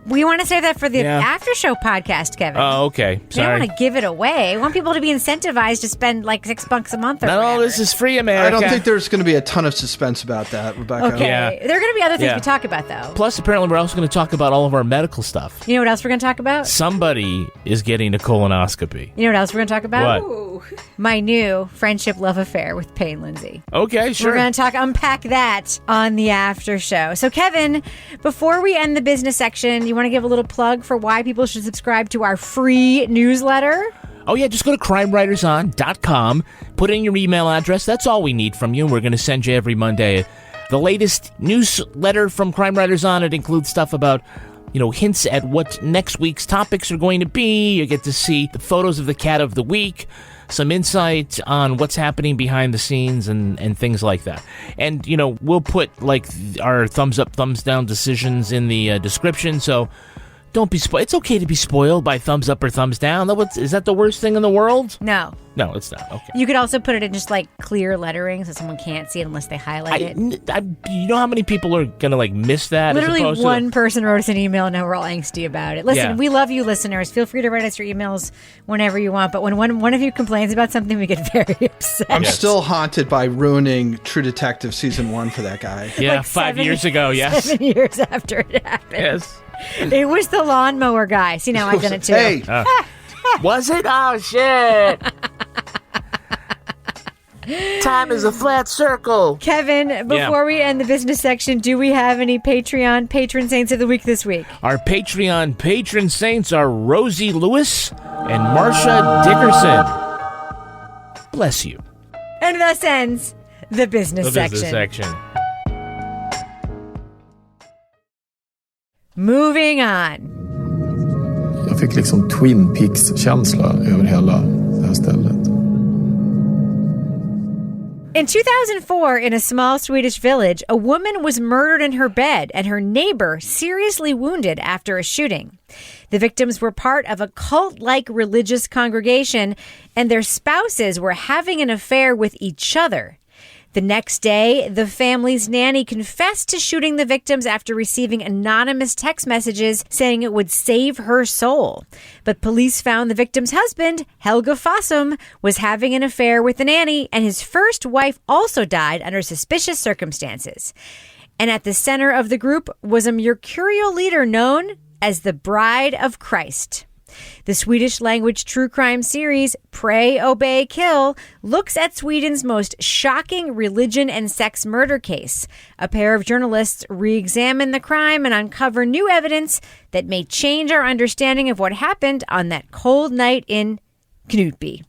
We want to save that for the After Show podcast, Kevin. Oh, okay. Sorry. We don't want to give it away. We want people to be incentivized to spend like $6 a month or Not all this is free, America. I don't think there's going to be a ton of suspense about that, Rebecca. Okay. Yeah. There are going to be other things we talk about, though. Plus, apparently, we're also going to talk about all of our medical stuff. You know what else we're going to talk about? Somebody is getting a colonoscopy. You know what else we're going to talk about? What? My new friendship love affair with Payne Lindsay. Okay, sure. We're going to unpack that on the After Show. So, Kevin, before we end the business section, you want to give a little plug for why people should subscribe to our free newsletter? Oh, yeah, just go to crimewriterson.com, put in your email address. That's all we need from you. We're going to send you every Monday the latest newsletter from Crime Writers On. It includes stuff about, hints at what next week's topics are going to be. You get to see the photos of the cat of the week, some insight on what's happening behind the scenes and things like that. And, we'll put our thumbs up, thumbs down decisions in the description, so don't be spoiled. It's okay to be spoiled by thumbs up or thumbs down. Is that the worst thing in the world? No. No, it's not. Okay. You could also put it in just clear lettering so someone can't see it unless they highlight it. You know how many people are going to miss that? Literally one person wrote us an email and now we're all angsty about it. Listen, we love you listeners. Feel free to write us your emails whenever you want. But when one of you complains about something, we get very upset. I'm still haunted by ruining True Detective Season 1 for that guy. Yeah, 5 years ago, yes. 7 years after it happened. Yes. It was the lawnmower guy. See, now I've done it too. Hey. Was it? Oh, shit. Time is a flat circle. Kevin, before we end the business section, do we have any Patreon patron saints of the week this week? Our Patreon patron saints are Rosie Lewis and Marcia Dickerson. Bless you. And thus ends the business section. Moving on. Jag fick Twin Peaks-känsla över hela det här stället. In 2004, in a small Swedish village, a woman was murdered in her bed and her neighbor seriously wounded after a shooting. The victims were part of a cult-like religious congregation, and their spouses were having an affair with each other. The next day, the family's nanny confessed to shooting the victims after receiving anonymous text messages saying it would save her soul. But police found the victim's husband, Helge Fossum, was having an affair with the nanny, and his first wife also died under suspicious circumstances. And at the center of the group was a mercurial leader known as the Bride of Christ. The Swedish language true crime series Pray, Obey, Kill looks at Sweden's most shocking religion and sex murder case. A pair of journalists re-examine the crime and uncover new evidence that may change our understanding of what happened on that cold night in Knutby.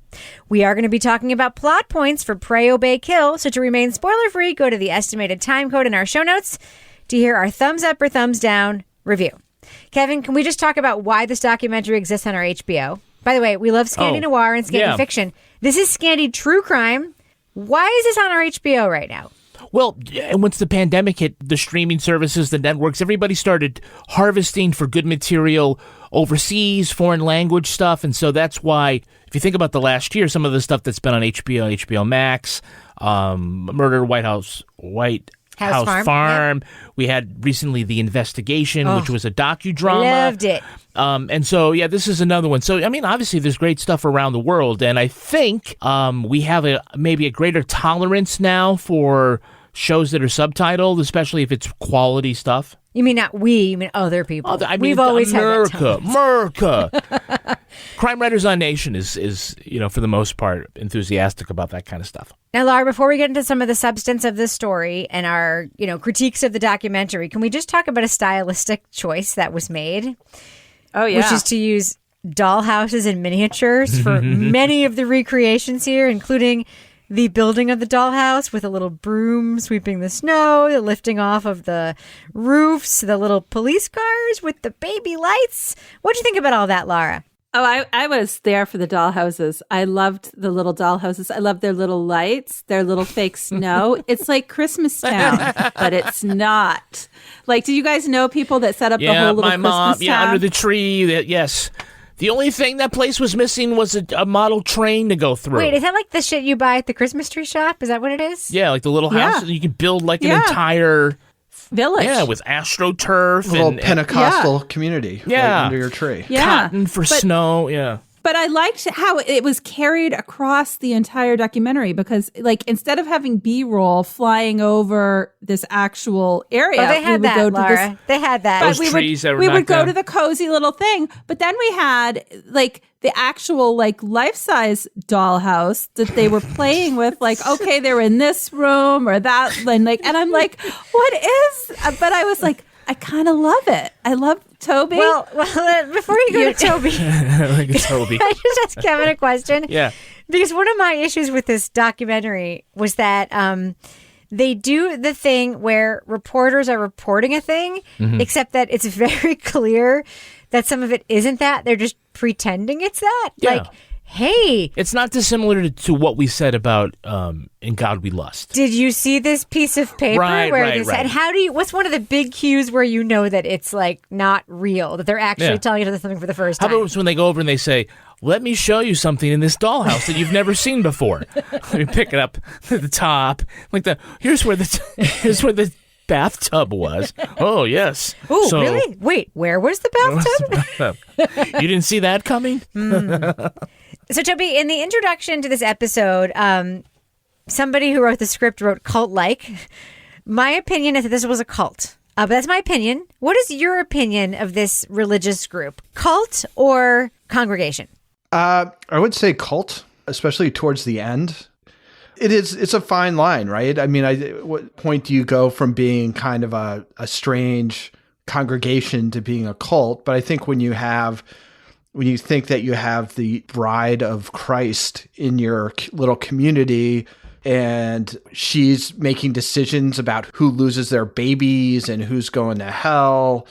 We are going to be talking about plot points for Pray, Obey, Kill, so to remain spoiler-free, go to the estimated time code in our show notes to hear our thumbs up or thumbs down review. Kevin, can we just talk about why this documentary exists on our HBO? By the way, we love Scandi Noir and Scandi Fiction. This is Scandi True Crime. Why is this on our HBO right now? Well, once the pandemic hit, the streaming services, the networks, everybody started harvesting for good material overseas, foreign language stuff. And so that's why, if you think about the last year, some of the stuff that's been on HBO Max, Murder White House Farm. Yep. We had recently The Investigation, which was a docudrama. Loved it. And so, this is another one. So, I mean, obviously there's great stuff around the world. And I think we have maybe a greater tolerance now for shows that are subtitled, especially if it's quality stuff. You mean not we, you mean other people. We've always had that America. Crime Writers on Nation is, for the most part, enthusiastic about that kind of stuff. Now, Laura, before we get into some of the substance of this story and our, critiques of the documentary, can we just talk about a stylistic choice that was made? Oh, yeah. Which is to use dollhouses and miniatures for many of the recreations here, including the building of the dollhouse with a little broom sweeping the snow, the lifting off of the roofs, the little police cars with the baby lights. What do you think about all that, Laura? Oh, I was there for the dollhouses. I loved the little dollhouses. I loved their little lights, their little fake snow. It's like Christmas Town, but it's not. Like, do you guys know people that set up the whole little Christmas town? Yeah, under the tree. Yes. The only thing that place was missing was a model train to go through. Wait, is that like the shit you buy at the Christmas tree shop? Is that what it is? Yeah, like the little house. You can build like an entire village. Yeah, with AstroTurf. A little Pentecostal community right under your tree. Yeah. Cotton for snow. Yeah. But I liked how it was carried across the entire documentary because, like, instead of having B-roll flying over this actual area, they had that, Laura. They had that. Those trees that were we would go knocked to the cozy little thing, but then we had like the actual like life-size dollhouse that they were playing with. Like, okay, they're in this room or that, and I'm like, what is? But I was like, I kind of love it. I love Toby. Well, before you go to Toby, like Toby. I just asked Kevin a question. Yeah. Because one of my issues with this documentary was that they do the thing where reporters are reporting a thing, except that it's very clear that some of it isn't that. They're just pretending it's that. Yeah. Like, hey. It's not dissimilar to what we said about In God We Lust. Did you see this piece of paper where they said, what's one of the big cues where you know that it's like not real, that they're actually telling you something for the first time? How about when they go over and they say, let me show you something in this dollhouse that you've never seen before. Let me pick it up at the top. Like here's where the bathtub was. Oh, yes. Oh, really? Wait, where was the bathtub? You didn't see that coming? So, Toby, in the introduction to this episode, somebody who wrote the script wrote cult-like. My opinion is that this was a cult. But that's my opinion. What is your opinion of this religious group? Cult or congregation? I would say cult, especially towards the end. It's a fine line, right? I mean, what point do you go from being kind of a strange congregation to being a cult? But I think when you think that you have the bride of Christ in your little community and she's making decisions about who loses their babies and who's going to hell.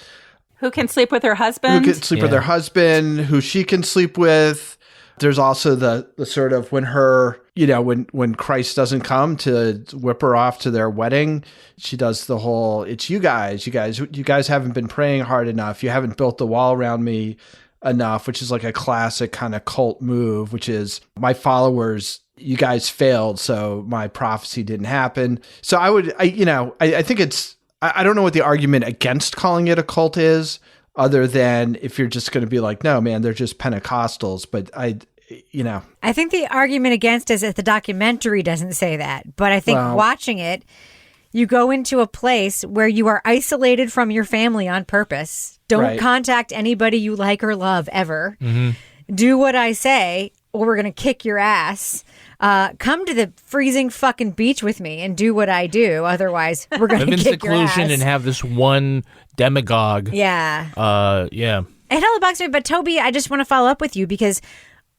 Who can sleep with her husband? Who can sleep with her husband, who she can sleep with. There's also the sort of when Christ doesn't come to whip her off to their wedding, she does the whole, it's you guys haven't been praying hard enough. You haven't built the wall around me enough, which is like a classic kind of cult move, which is my followers, you guys failed, so my prophecy didn't happen. So I think it's, I don't know what the argument against calling it a cult is, other than if you're just going to be like, no, man, they're just Pentecostals. But I think the argument against is that the documentary doesn't say that. But I think watching it, You go into a place where you are isolated from your family on purpose. Don't contact anybody you like or love ever. Do what I say, or we're going to kick your ass. Come to the freezing fucking beach with me and do what I do. Otherwise, we're going to kick your ass. Live in seclusion and have this one demagogue. Yeah. Yeah. It hella bugs me. But Toby, I just want to follow up with you because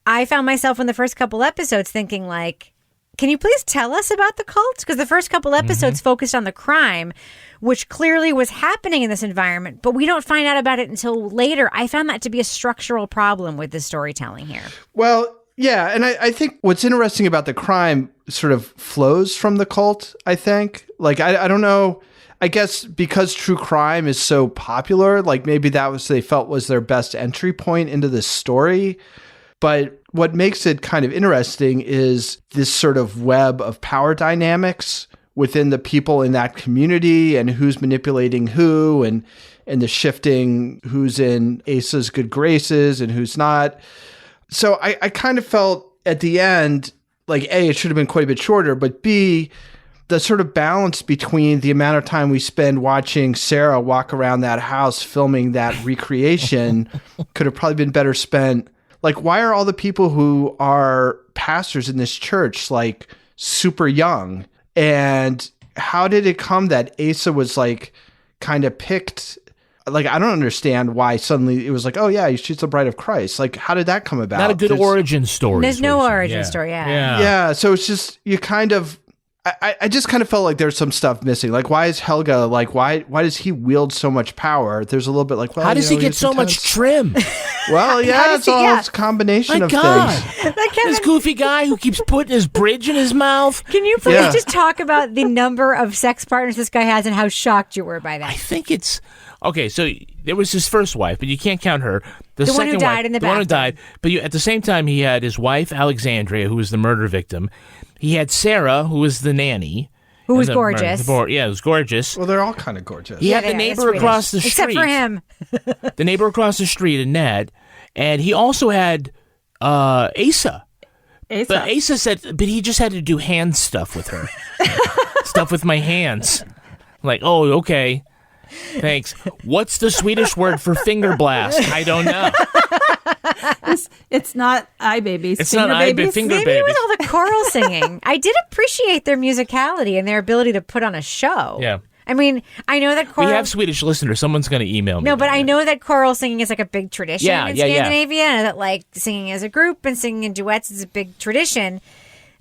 I found myself in the first couple episodes thinking like, can you please tell us about the cult? Because the first couple episodes focused on the crime, which clearly was happening in this environment, but we don't find out about it until later. I found that to be a structural problem with the storytelling here. Well, yeah, and I think what's interesting about the crime sort of flows from the cult, I think. Like, I don't know. I guess because true crime is so popular, like maybe that was they felt was their best entry point into this story. But what makes it kind of interesting is this sort of web of power dynamics within the people in that community and who's manipulating who and the shifting who's in Asa's good graces and who's not. So I kind of felt at the end, like, A, it should have been quite a bit shorter, but B, the sort of balance between the amount of time we spend watching Sarah walk around that house filming that recreation could have probably been better spent. Like, why are all the people who are pastors in this church, like, super young? And how did it come that Asa was, like, kind of picked? Like, I don't understand why suddenly it was like, oh, yeah, she's the bride of Christ. Like, how did that come about? Not a good origin story. There's no origin story, Yeah, so it's just, you kind of... I just kind of felt like there's some stuff missing. Like, why is Helga, like, why does he wield so much power? There's a little bit like, well, how does he get so much trim? Well, yeah, it's a combination of things. This goofy guy who keeps putting his bridge in his mouth. Can you please just talk about the number of sex partners this guy has and how shocked you were by that? I think it's... Okay, so there was his first wife, but you can't count her. The second one who died in the one who died. But at the same time, he had his wife, Alexandria, who was the murder victim. He had Sarah, who was the nanny. Who was gorgeous. Yeah, it was gorgeous. Well, they're all kind of gorgeous. He had the neighbor across the street. Except for him. The neighbor across the street, Annette. And he also had Asa. But Asa said, but he just had to do hand stuff with her. Stuff with my hands. Like, oh, okay. Thanks. What's the Swedish word for finger blast? I don't know. It's not eye babies. It's not eye babies. Finger Maybe babies. it was all the choral singing. I did appreciate their musicality and their ability to put on a show. Yeah. I mean, I know that choral... We have Swedish listeners. Someone's going to email me. No, but I know that choral singing is like a big tradition in Scandinavia, yeah. and that like singing as a group and singing in duets is a big tradition.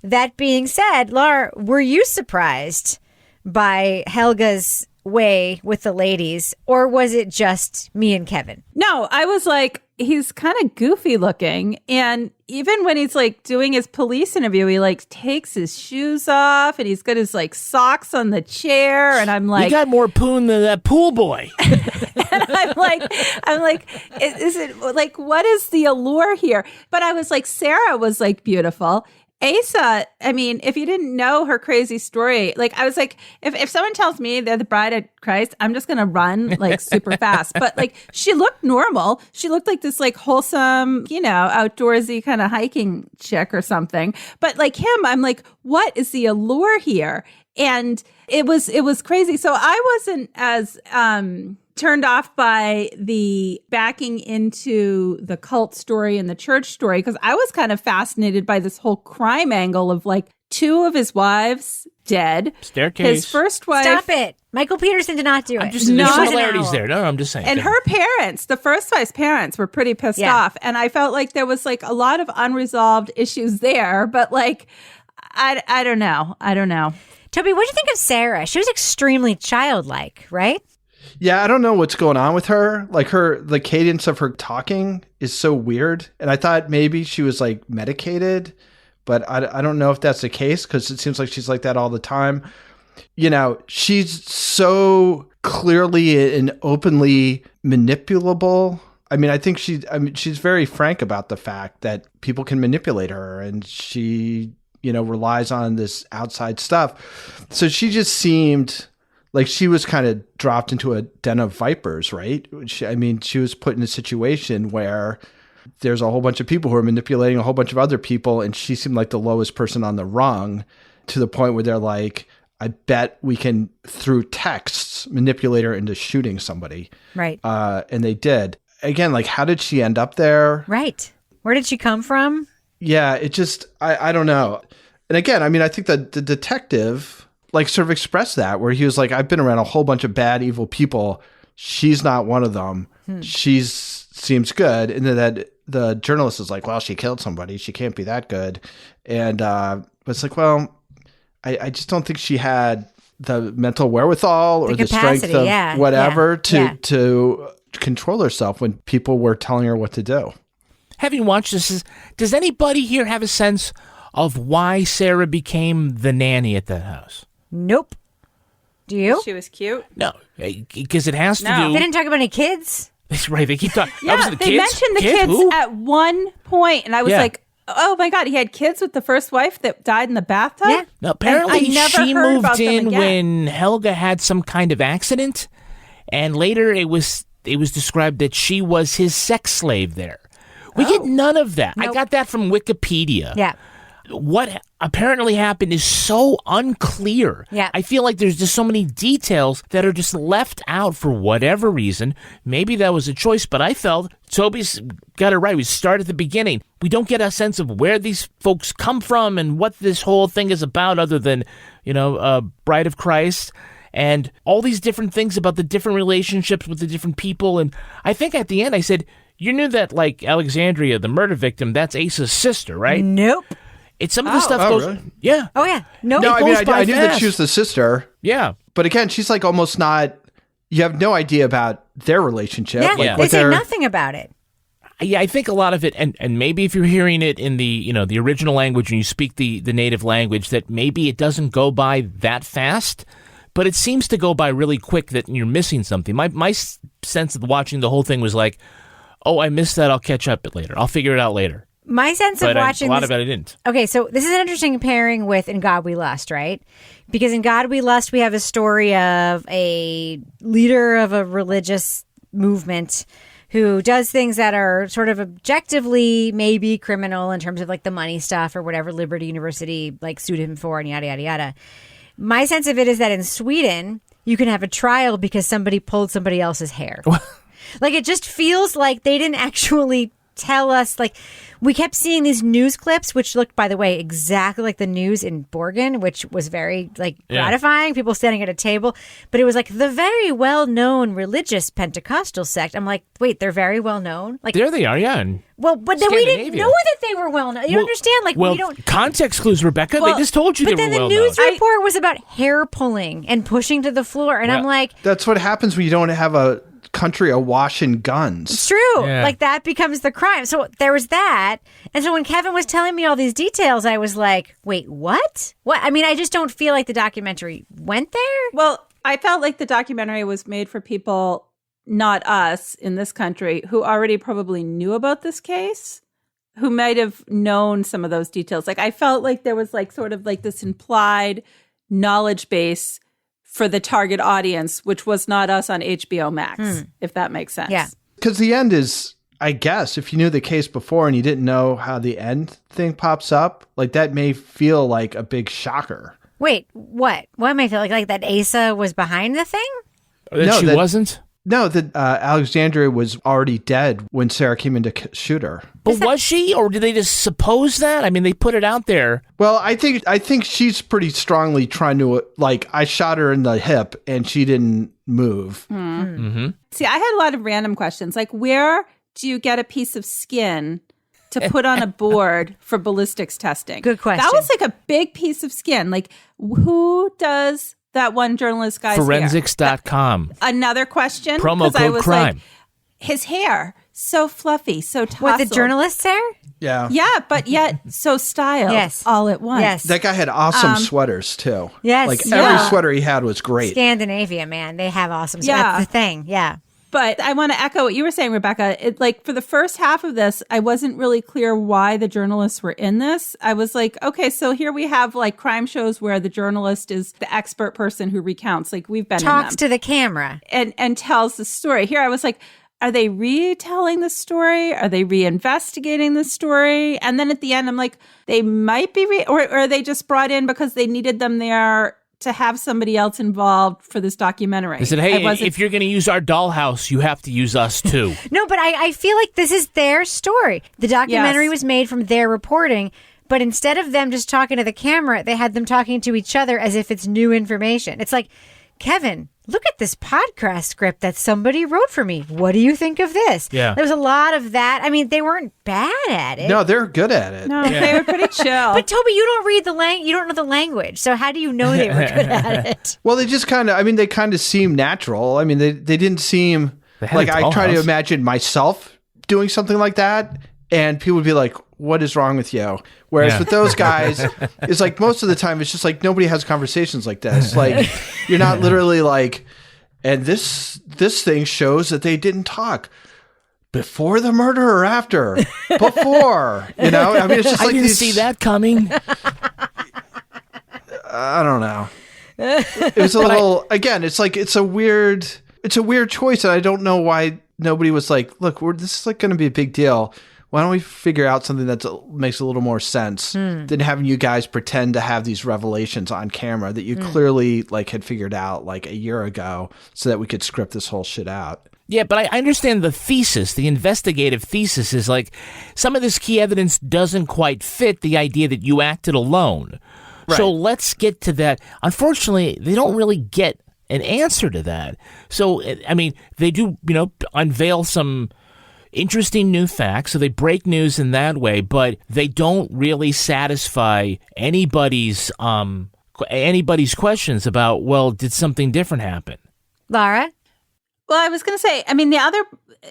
That being said, Laura, were you surprised by Helga's way with the ladies, or was it just me and Kevin? No, I was like, he's kind of goofy looking, and even when he's like doing his police interview, he like takes his shoes off and he's got his like socks on the chair, and I'm like, you got more poon than that pool boy. And I'm like, is it like, what is the allure here? But I was like, Sarah was like beautiful. Asa, I mean, if you didn't know her crazy story, like I was like, if someone tells me they're the bride of Christ, I'm just going to run like super fast. But like, she looked normal. She looked like this like wholesome, outdoorsy kind of hiking chick or something. But like him, I'm like, what is the allure here? And it was crazy. So I wasn't as, turned off by the backing into the cult story and the church story, because I was kind of fascinated by this whole crime angle of like 2 of his wives dead. Staircase. His first wife. Stop it. Michael Peterson did not do it. There's similarities there. No, I'm just saying. And her parents, the first wife's parents, were pretty pissed off. And I felt like there was like a lot of unresolved issues there. But like, I don't know. Toby, what do you think of Sarah? She was extremely childlike, right? Yeah, I don't know what's going on with her. Like the cadence of her talking is so weird. And I thought maybe she was like medicated, but I don't know if that's the case, because it seems like she's like that all the time. She's so clearly and openly manipulable. I mean, I think she's very frank about the fact that people can manipulate her, and she, relies on this outside stuff. So she just seemed like she was kind of dropped into a den of vipers, right? She was put in a situation where there's a whole bunch of people who are manipulating a whole bunch of other people, and she seemed like the lowest person on the rung, to the point where they're like, I bet we can, through texts, manipulate her into shooting somebody. Right. And they did. Again, like, how did she end up there? Right. Where did she come from? Yeah, it just, I don't know. And again, I mean, I think that the detective, like, sort of expressed that, where he was like, I've been around a whole bunch of bad, evil people. She's not one of them. Seems good. And then that the journalist is like, well, she killed somebody. She can't be that good. And it's like, well, I just don't think she had the mental wherewithal or the strength of whatever to control herself when people were telling her what to do. Having watched this, does anybody here have a sense of why Sarah became the nanny at that house? Nope. Do you? She was cute. No, because it has to do. They didn't talk about any kids. That's right. They keep talking. Yeah, they mentioned the kids at one point, and I was like, oh my God, he had kids with the first wife that died in the bathtub? Yeah. Now, apparently she moved in when Helga had some kind of accident, and later it was described that she was his sex slave there. We get none of that. Nope. I got that from Wikipedia. Yeah. What apparently happened is so unclear. Yeah. I feel like there's just so many details that are just left out for whatever reason. Maybe that was a choice, but I felt Toby's got it right. We start at the beginning. We don't get a sense of where these folks come from and what this whole thing is about other than, Bride of Christ and all these different things about the different relationships with the different people. And I think at the end I said, you knew that, like, Alexandria, the murder victim, that's Asa's sister, right? Nope. It's some of the stuff goes... Really? Yeah. Oh, yeah. No, I mean, I knew that she was the sister. Yeah. But again, she's like almost not... You have no idea about their relationship. Yeah, like they say nothing about it. Yeah, I think a lot of it, and maybe if you're hearing it in the the original language and you speak the native language, that maybe it doesn't go by that fast, but it seems to go by really quick that you're missing something. My sense of watching the whole thing was like, oh, I missed that. I'll catch up later. I'll figure it out later. My sense of watching a lot of it I didn't. Okay, so this is an interesting pairing with In God We Lust, right? Because in God We Lust, we have a story of a leader of a religious movement who does things that are sort of objectively maybe criminal in terms of like the money stuff or whatever Liberty University like sued him for and yada, yada, yada. My sense of it is that in Sweden, you can have a trial because somebody pulled somebody else's hair. Like, it just feels like they didn't actually tell us, like, we kept seeing these news clips, which looked, by the way, exactly like the news in Borgen, which was very, like, gratifying. People standing at a table. But it was like the very well-known religious Pentecostal sect. I'm like, wait, they're very well-known? Like, there they are, yeah. Well, but then we didn't know that they were well-known. You understand? Like, we don't... Context clues, Rebecca. They just told you they were well-known. But then the news report was about hair pulling and pushing to the floor. And I'm like... That's what happens when you don't have a country awash in guns. It's true. Yeah. Like, that becomes the crime. So there was that. And so when Kevin was telling me all these details, I was like, wait, what? What? I mean, I just don't feel like the documentary went there. Well, I felt like the documentary was made for people, not us in this country, who already probably knew about this case, who might have known some of those details. Like, I felt like there was like sort of like this implied knowledge base for the target audience, which was not us on HBO Max, if that makes sense. Yeah. Because the end is, I guess, if you knew the case before and you didn't know how the end thing pops up, like that may feel like a big shocker. Wait, what? What am I feeling like that Asa was behind the thing? That she wasn't? No, that Alexandria was already dead when Sarah came in to shoot her. But was she, or did they just suppose that? I mean, they put it out there. Well, I think she's pretty strongly trying to, like, I shot her in the hip and she didn't move. Mm-hmm. See, I had a lot of random questions. Like, where do you get a piece of skin to put on a board for ballistics testing? Good question. That was like a big piece of skin. Like, who does that one journalist guy's Forensics.com. Another question. Promo code crime. Like, his hair, so fluffy, so tousled. What, the journalist's hair? Yeah. Yeah, but yet so styled all at once. Yes. That guy had awesome sweaters, too. Yes. Like, every sweater he had was great. Scandinavia, man. They have awesome stuff. Yeah. That's the thing. Yeah. But I want to echo what you were saying, Rebecca. Like, for the first half of this, I wasn't really clear why the journalists were in this. I was like, okay, so here we have like crime shows where the journalist is the expert person who recounts. Like, we've been talks to the camera and tells the story. Here, I was like, are they retelling the story? Are they reinvestigating the story? And then at the end, I'm like, they might be, or are they just brought in because they needed them there to have somebody else involved for this documentary. They said, hey, if you're going to use our dollhouse, you have to use us too. No, but I feel like this is their story. The documentary was made from their reporting, but instead of them just talking to the camera, they had them talking to each other as if it's new information. It's like, Kevin, look at this podcast script that somebody wrote for me. What do you think of this? Yeah. There's a lot of that. I mean, they weren't bad at it. No, they're good at it. No, they were pretty chill. But Toby, you don't read you don't know the language. So how do you know they were good at it? Well, they just they kind of seem natural. I mean, they didn't seem like I try to imagine myself doing something like that, and people would be like, what is wrong with you? Whereas with those guys, it's like most of the time, it's just like nobody has conversations like this. Like you're not literally like, and this thing shows that they didn't talk before the murder or after. Before, I mean, it's just like I didn't see that coming. I don't know. It was a little. Again, it's like it's a weird choice, and I don't know why nobody was like, look, this is like going to be a big deal. Why don't we figure out something that makes a little more sense than having you guys pretend to have these revelations on camera that you clearly had figured out like a year ago so that we could script this whole shit out. Yeah, but I understand the thesis. The investigative thesis is like some of this key evidence doesn't quite fit the idea that you acted alone. Right. So let's get to that. Unfortunately, they don't really get an answer to that. So, I mean, they do, unveil some interesting new facts, so they break news in that way, but they don't really satisfy anybody's questions about, well, did something different happen? Laura? Well, I was going to say, I mean,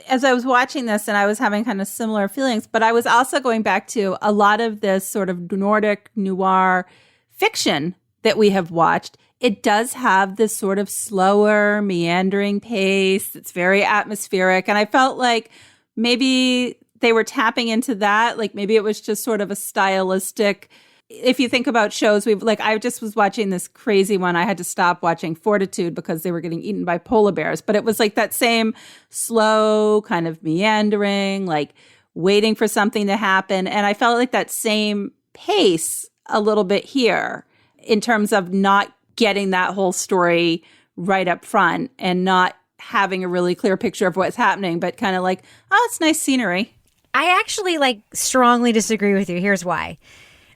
as I was watching this and I was having kind of similar feelings, but I was also going back to a lot of this sort of Nordic noir fiction that we have watched. It does have this sort of slower, meandering pace. It's very atmospheric. And I felt like maybe they were tapping into that. Like maybe it was just sort of a stylistic. If you think about shows, I just was watching this crazy one. I had to stop watching Fortitude because they were getting eaten by polar bears. But it was like that same slow kind of meandering, like waiting for something to happen. And I felt like that same pace a little bit here in terms of not getting that whole story right up front and not having a really clear picture of what's happening, but kind of like, oh, it's nice scenery. I actually strongly disagree with you. Here's why.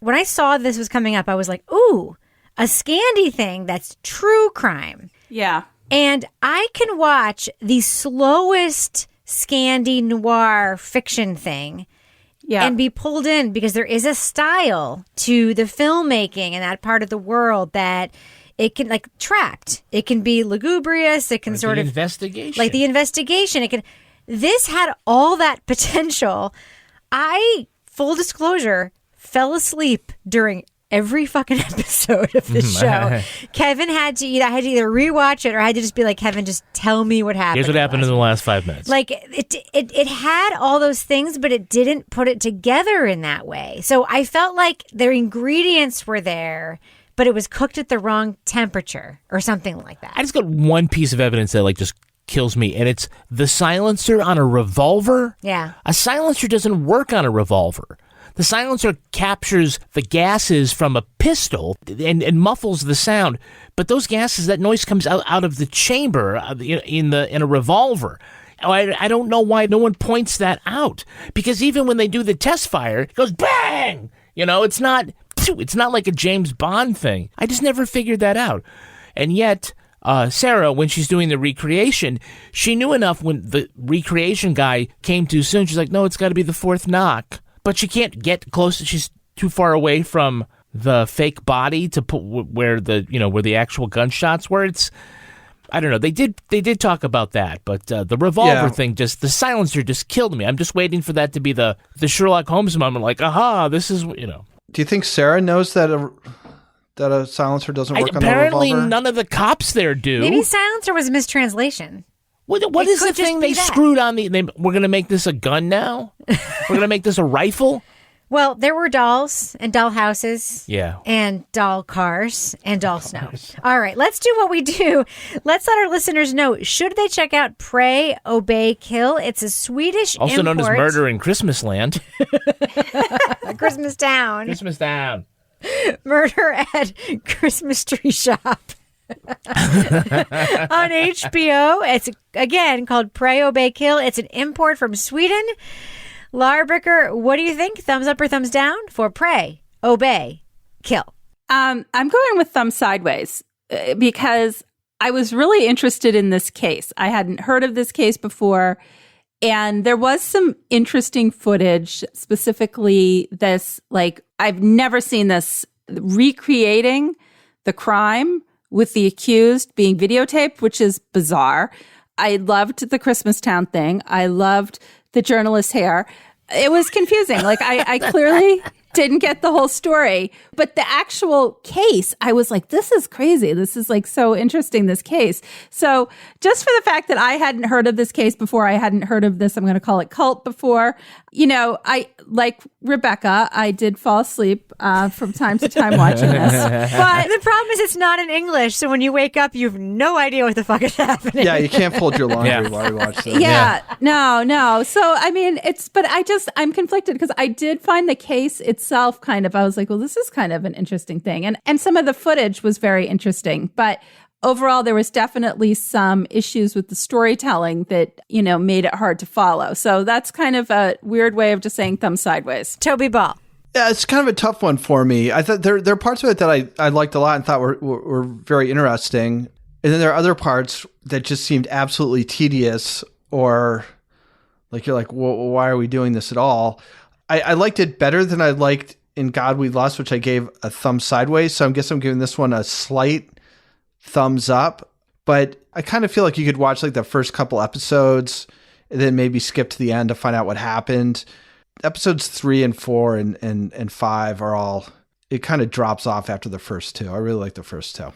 When I saw this was coming up, I was like, ooh, a Scandi thing that's true crime. Yeah. And I can watch the slowest Scandi noir fiction thing and be pulled in because there is a style to the filmmaking in that part of the world that it can tract. It can be lugubrious. It can sort of investigation. Like the investigation. This had all that potential. Full disclosure, fell asleep during every fucking episode of this show. Kevin I had to either rewatch it or I had to just be like, Kevin, just tell me what happened. Here's what happened in the last 5 minutes. It had all those things, but it didn't put it together in that way. So I felt like their ingredients were there, but it was cooked at the wrong temperature or something like that. I just got one piece of evidence that just kills me, and it's the silencer on a revolver. Yeah. A silencer doesn't work on a revolver. The silencer captures the gases from a pistol and muffles the sound, but those gases, that noise comes out of the chamber in a revolver. I don't know why no one points that out, because even when they do the test fire, it goes bang. It's not like a James Bond thing. I just never figured that out, and yet. Sarah, when she's doing the recreation, she knew enough when the recreation guy came too soon. She's like, no, it's got to be the fourth knock. But she can't get close. She's too far away from the fake body to put where the actual gunshots were. I don't know. They did talk about that, but the revolver thing, the silencer just killed me. I'm just waiting for that to be the Sherlock Holmes moment. Like, aha, this is. Do you think Sarah knows that a silencer doesn't work on a revolver? Apparently, none of the cops there do. Maybe silencer was a mistranslation. What is the thing they screwed on we're going to make this a gun now? We're going to make this a rifle? Well, there were dolls and doll houses. Yeah. And doll cars and doll snow. All right, let's do what we do. Let's let our listeners know, should they check out Pray, Obey, Kill? It's a Swedish also import. known as Murder in Christmas Land. Christmas Town. Christmas Town. Murder at Christmas Tree Shop. On HBO. It's, again, called Pray, Obey, Kill. It's an import from Sweden. Lara Bricker, what do you think? Thumbs up or thumbs down for Pray, Obey, Kill? I'm going with thumbs sideways because I was really interested in this case. I hadn't heard of this case before. And there was some interesting footage, specifically this, like, I've never seen this, recreating the crime with the accused being videotaped, which is bizarre. I loved the Christmastown thing. I loved the journalist's hair. It was confusing. Like, I clearly didn't get the whole story. But the actual case, I was like, this is crazy. This is like so interesting, this case. So just for the fact that I hadn't heard of this case before, I hadn't heard of this, I'm going to call it cult before. You know, I, like Rebecca, I did fall asleep from time to time watching this. But the problem is it's not in English. So when you wake up, you have no idea what the fuck is happening. Yeah, you can't fold your laundry while you watch this. Yeah, no. So, I mean, I'm conflicted because I did find the case itself kind of, I was like, well, this is kind of an interesting thing. And some of the footage was very interesting. But overall, there was definitely some issues with the storytelling that, you know, made it hard to follow. So that's kind of a weird way of just saying thumbs sideways. Toby Ball. Yeah, it's kind of a tough one for me. I thought there are parts of it that I liked a lot and thought were very interesting. And then there are other parts that just seemed absolutely tedious, or like you're like, well, why are we doing this at all? I liked it better than I liked In God We Lust, which I gave a thumb sideways. So I guess I'm giving this one a slight thumbs up. But I kind of feel like you could watch like the first couple episodes and then maybe skip to the end to find out what happened. Episodes 3 and 4 and 5 are all, it kind of drops off after the first two. I really like the first two.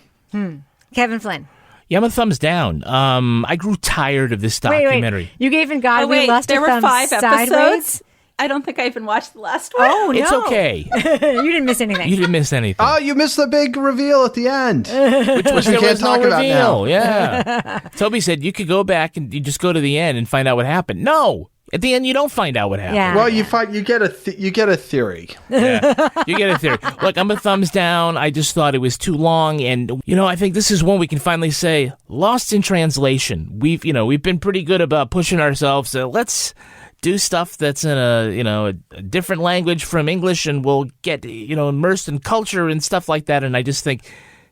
Kevin Flynn. Yeah, I'm a thumbs down. I grew tired of this documentary. Wait. You gave In God We Lust there a were thumbs 5 sideways? episodes? I don't think I even watched the last one. Oh, no. It's okay. You didn't miss anything. You didn't miss anything. Oh, you missed the big reveal at the end. Which we can't talk about now. Yeah. Toby said you could go back and you just go to the end and find out what happened. No. At the end, you don't find out what happened. Yeah. Well, you get a theory. Yeah, you get a theory. Look, I'm a thumbs down. I just thought it was too long, and I think this is one we can finally say lost in translation. We've been pretty good about pushing ourselves. So let's do stuff that's in a different language from English, and we'll get immersed in culture and stuff like that. And I just think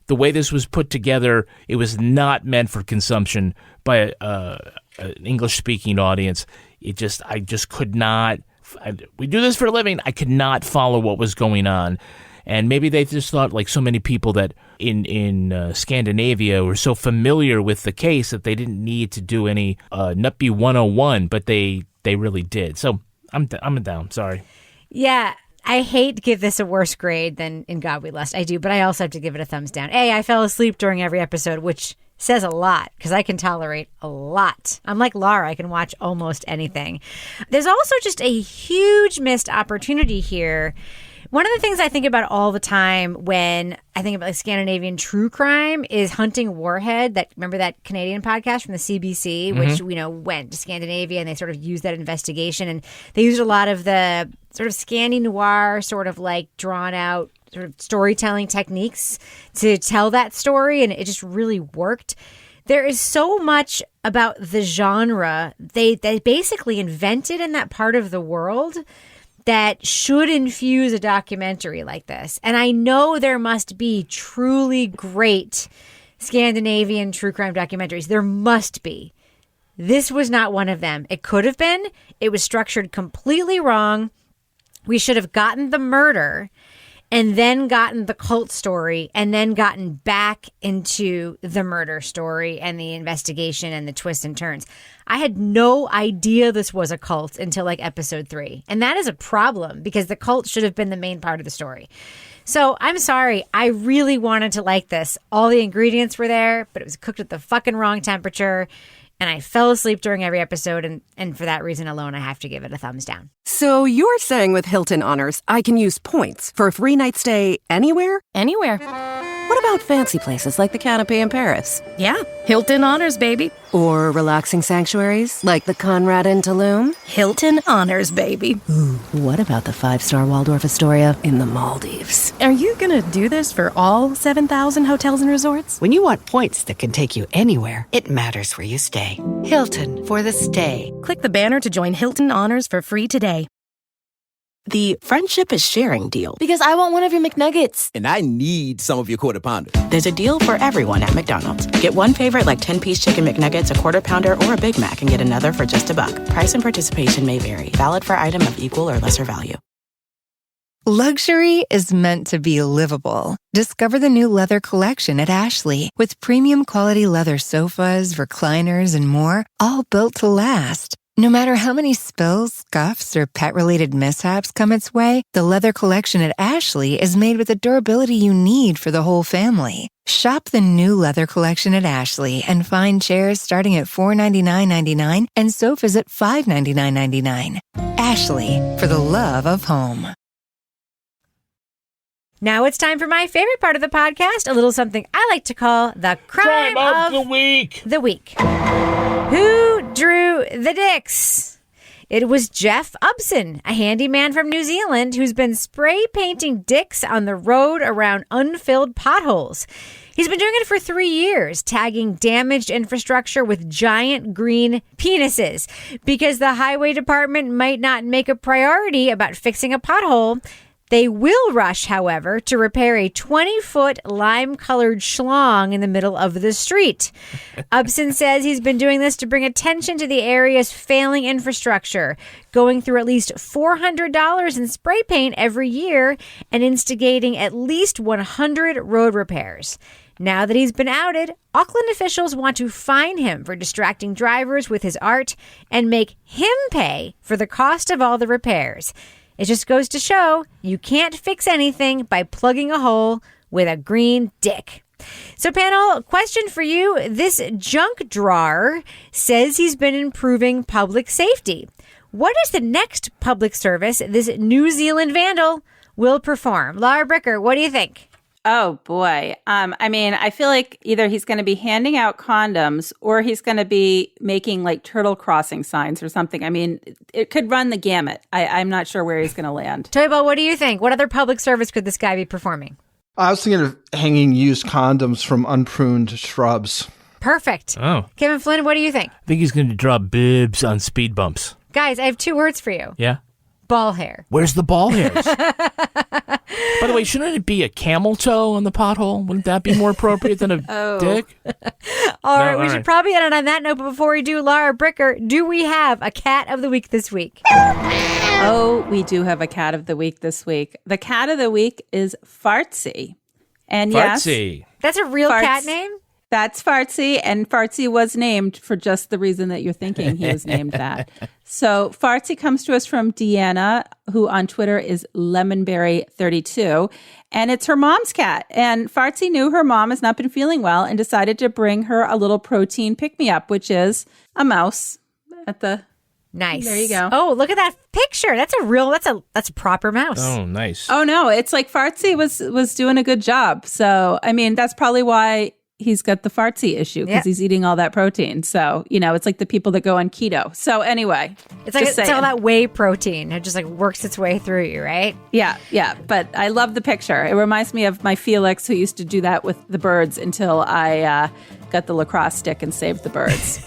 the way this was put together, it was not meant for consumption by an English-speaking audience. I just could not. We do this for a living. I could not follow what was going on, and maybe they just thought, like so many people that in Scandinavia were so familiar with the case that they didn't need to do any Nutby 101, but they really did. So I'm down. Sorry. Yeah. I hate to give this a worse grade than In God We Lust. I do, but I also have to give it a thumbs down. I fell asleep during every episode, which says a lot because I can tolerate a lot. I'm like Lara, I can watch almost anything. There's also just a huge missed opportunity here. One of the things I think about all the time when I think about like Scandinavian true crime is Hunting Warhead. Remember that Canadian podcast from the CBC, which went to Scandinavia and they sort of used that investigation, and they used a lot of the sort of Scandi noir, sort of like drawn out sort of storytelling techniques to tell that story, and it just really worked. There is so much about the genre they basically invented in that part of the world that should infuse a documentary like this. And I know there must be truly great Scandinavian true crime documentaries. There must be. This was not one of them. It could have been. It was structured completely wrong. We should have gotten the murder and then gotten the cult story and then gotten back into the murder story and the investigation and the twists and turns. I had no idea this was a cult until like episode 3. And that is a problem because the cult should have been the main part of the story. So I'm sorry. I really wanted to like this. All the ingredients were there, but it was cooked at the fucking wrong temperature. And I fell asleep during every episode, and for that reason alone, I have to give it a thumbs down. So you're saying with Hilton Honors, I can use points for a free night stay anywhere? Anywhere. What about fancy places like the Canopy in Paris? Yeah, Hilton Honors, baby. Or relaxing sanctuaries like the Conrad in Tulum? Hilton Honors, baby. Ooh, what about the 5-star Waldorf Astoria in the Maldives? Are you gonna do this for all 7,000 hotels and resorts? When you want points that can take you anywhere, it matters where you stay. Hilton for the stay. Click the banner to join Hilton Honors for free today. The friendship is sharing deal. Because I want one of your McNuggets. And I need some of your Quarter Pounders. There's a deal for everyone at McDonald's. Get one favorite like 10-piece chicken McNuggets, a Quarter Pounder, or a Big Mac and get another for just $1. Price and participation may vary. Valid for item of equal or lesser value. Luxury is meant to be livable. Discover the new leather collection at Ashley with premium quality leather sofas, recliners, and more, all built to last. No matter how many spills, scuffs, or pet-related mishaps come its way, the leather collection at Ashley is made with the durability you need for the whole family. Shop the new leather collection at Ashley and find chairs starting at $499.99 and sofas at $599.99. Ashley, for the love of home. Now it's time for my favorite part of the podcast, a little something I like to call the crime of the week. The week. Who drew the dicks? It was Jeff Upson, a handyman from New Zealand who's been spray painting dicks on the road around unfilled potholes. He's been doing it for 3 years, tagging damaged infrastructure with giant green penises because the highway department might not make a priority about fixing a pothole. They will rush, however, to repair a 20-foot lime-colored schlong in the middle of the street. Upson says he's been doing this to bring attention to the area's failing infrastructure, going through at least $400 in spray paint every year and instigating at least 100 road repairs. Now that he's been outed, Auckland officials want to fine him for distracting drivers with his art and make him pay for the cost of all the repairs. It just goes to show you can't fix anything by plugging a hole with a green dick. So panel, question for you. This junk drawer says he's been improving public safety. What is the next public service this New Zealand vandal will perform? Laura Bricker, what do you think? Oh, boy. I mean, I feel like either he's going to be handing out condoms or he's going to be making like turtle crossing signs or something. I mean, it could run the gamut. I'm not sure where he's going to land. Toy Ball, what do you think? What other public service could this guy be performing? I was thinking of hanging used condoms from unpruned shrubs. Perfect. Oh. Kevin Flynn, what do you think? I think he's going to draw bibs on speed bumps. Guys, I have 2 words for you. Yeah? Ball hair. Where's the ball hairs? By the way, shouldn't it be a camel toe on the pothole? Wouldn't that be more appropriate than a dick? All right, we should probably end it on that note. But before we do, Laura Bricker, do we have a cat of the week this week? Oh, we do have a cat of the week this week. The cat of the week is Fartsy. And Fartsy. yes, that's a real cat name? That's Fartsy, and Fartsy was named for just the reason that you're thinking he was named that. So Fartsy comes to us from Deanna, who on Twitter is Lemonberry32, and it's her mom's cat. And Fartsy knew her mom has not been feeling well and decided to bring her a little protein pick-me-up, which is a mouse at the... Nice. There you go. Oh, look at that picture. That's a proper mouse. Oh, nice. Oh, no, it's like Fartsy was doing a good job. So, I mean, that's probably why he's got the fartsy issue, because he's eating all that protein. So, it's like the people that go on keto. So anyway, it's like it's all that whey protein. It just like works its way through you, right? Yeah. But I love the picture. It reminds me of my Felix, who used to do that with the birds until I got the lacrosse stick and saved the birds.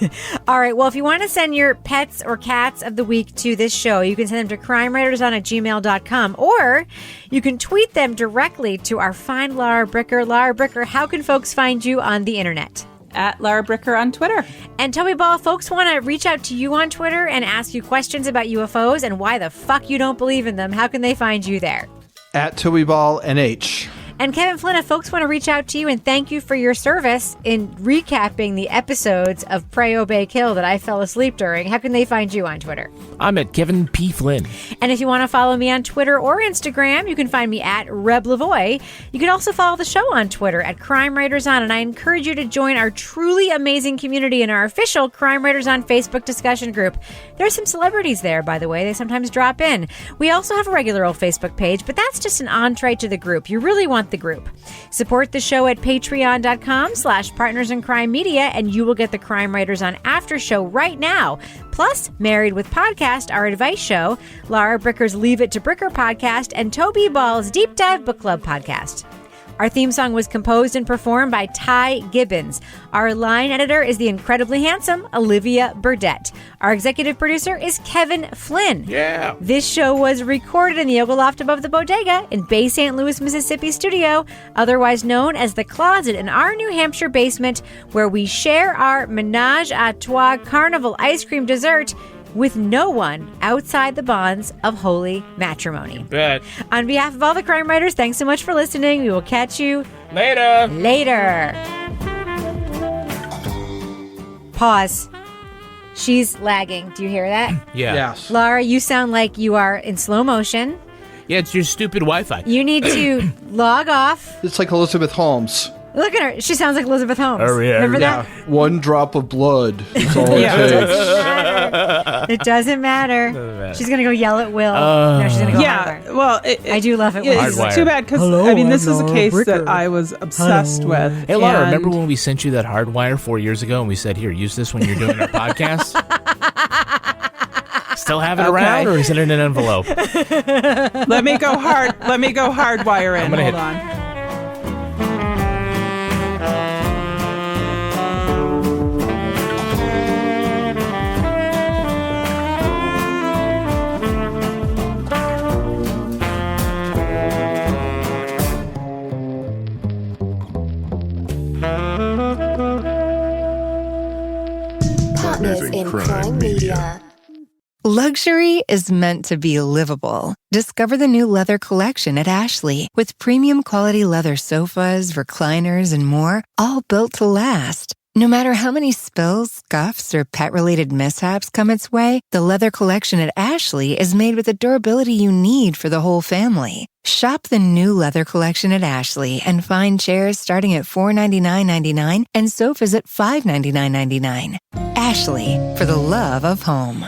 All right. Well, if you want to send your pets or cats of the week to this show, you can send them to crimewriterson@gmail.com, or you can tweet them directly to our fine Laura Bricker. Laura Bricker, how can folks find you on the internet? At Laura Bricker on Twitter. And Toby Ball, folks want to reach out to you on Twitter and ask you questions about UFOs and why the fuck you don't believe in them. How can they find you there? At TobyBallNH. And Kevin Flynn, if folks want to reach out to you and thank you for your service in recapping the episodes of Pray, Obey, Kill that I fell asleep during, how can they find you on Twitter? I'm at Kevin P. Flynn. And if you want to follow me on Twitter or Instagram, you can find me at Reb Lavoie. You can also follow the show on Twitter at Crime Writers On, and I encourage you to join our truly amazing community in our official Crime Writers On Facebook discussion group. There's some celebrities there, by the way. They sometimes drop in. We also have a regular old Facebook page, but that's just an entree to the group. You really want want the group. Support the show at patreon.com/partnersincrimemedia, and you will get the Crime Writers on After Show right now. Plus, Married with Podcast, our advice show, Laura Bricker's Leave It to Bricker podcast, and Toby Ball's Deep Dive Book Club podcast. Our theme song was composed and performed by Ty Gibbons. Our line editor is the incredibly handsome Olivia Burdett. Our executive producer is Kevin Flynn. Yeah. This show was recorded in the Yoga Loft above the Bodega in Bay St. Louis, Mississippi studio, otherwise known as The Closet, in our New Hampshire basement, where we share our Menage a Trois Carnival ice cream dessert with no one outside the bonds of holy matrimony. Bet. On behalf of all the crime writers, thanks so much for listening. We will catch you later. Pause. She's lagging. Do you hear that? Yeah. Yes. Laura, you sound like you are in slow motion. Yeah, it's your stupid Wi-Fi. You need to log off. It's like Elizabeth Holmes. Look at her. She sounds like Elizabeth Holmes. Oh, yeah. Remember that? One drop of blood is all it takes. It doesn't matter. She's going to go yell at Will. No, she's going to go hardwire. Well, I do love it. It's too bad because, this is a case that I was obsessed with. Hey, Laura, and- remember when we sent you that hardwire 4 years ago and we said, here, use this when you're doing our podcast? Still have it around, or is it in an envelope? Let me go hardwire in. Hold on. Partners in Crime Media. Luxury is meant to be livable. Discover the new leather collection at Ashley with premium quality leather sofas, recliners, and more, all built to last. No matter how many spills, scuffs, or pet-related mishaps come its way, the leather collection at Ashley is made with the durability you need for the whole family. Shop the new leather collection at Ashley and find chairs starting at $499.99 and sofas at $599.99. Ashley, for the love of home.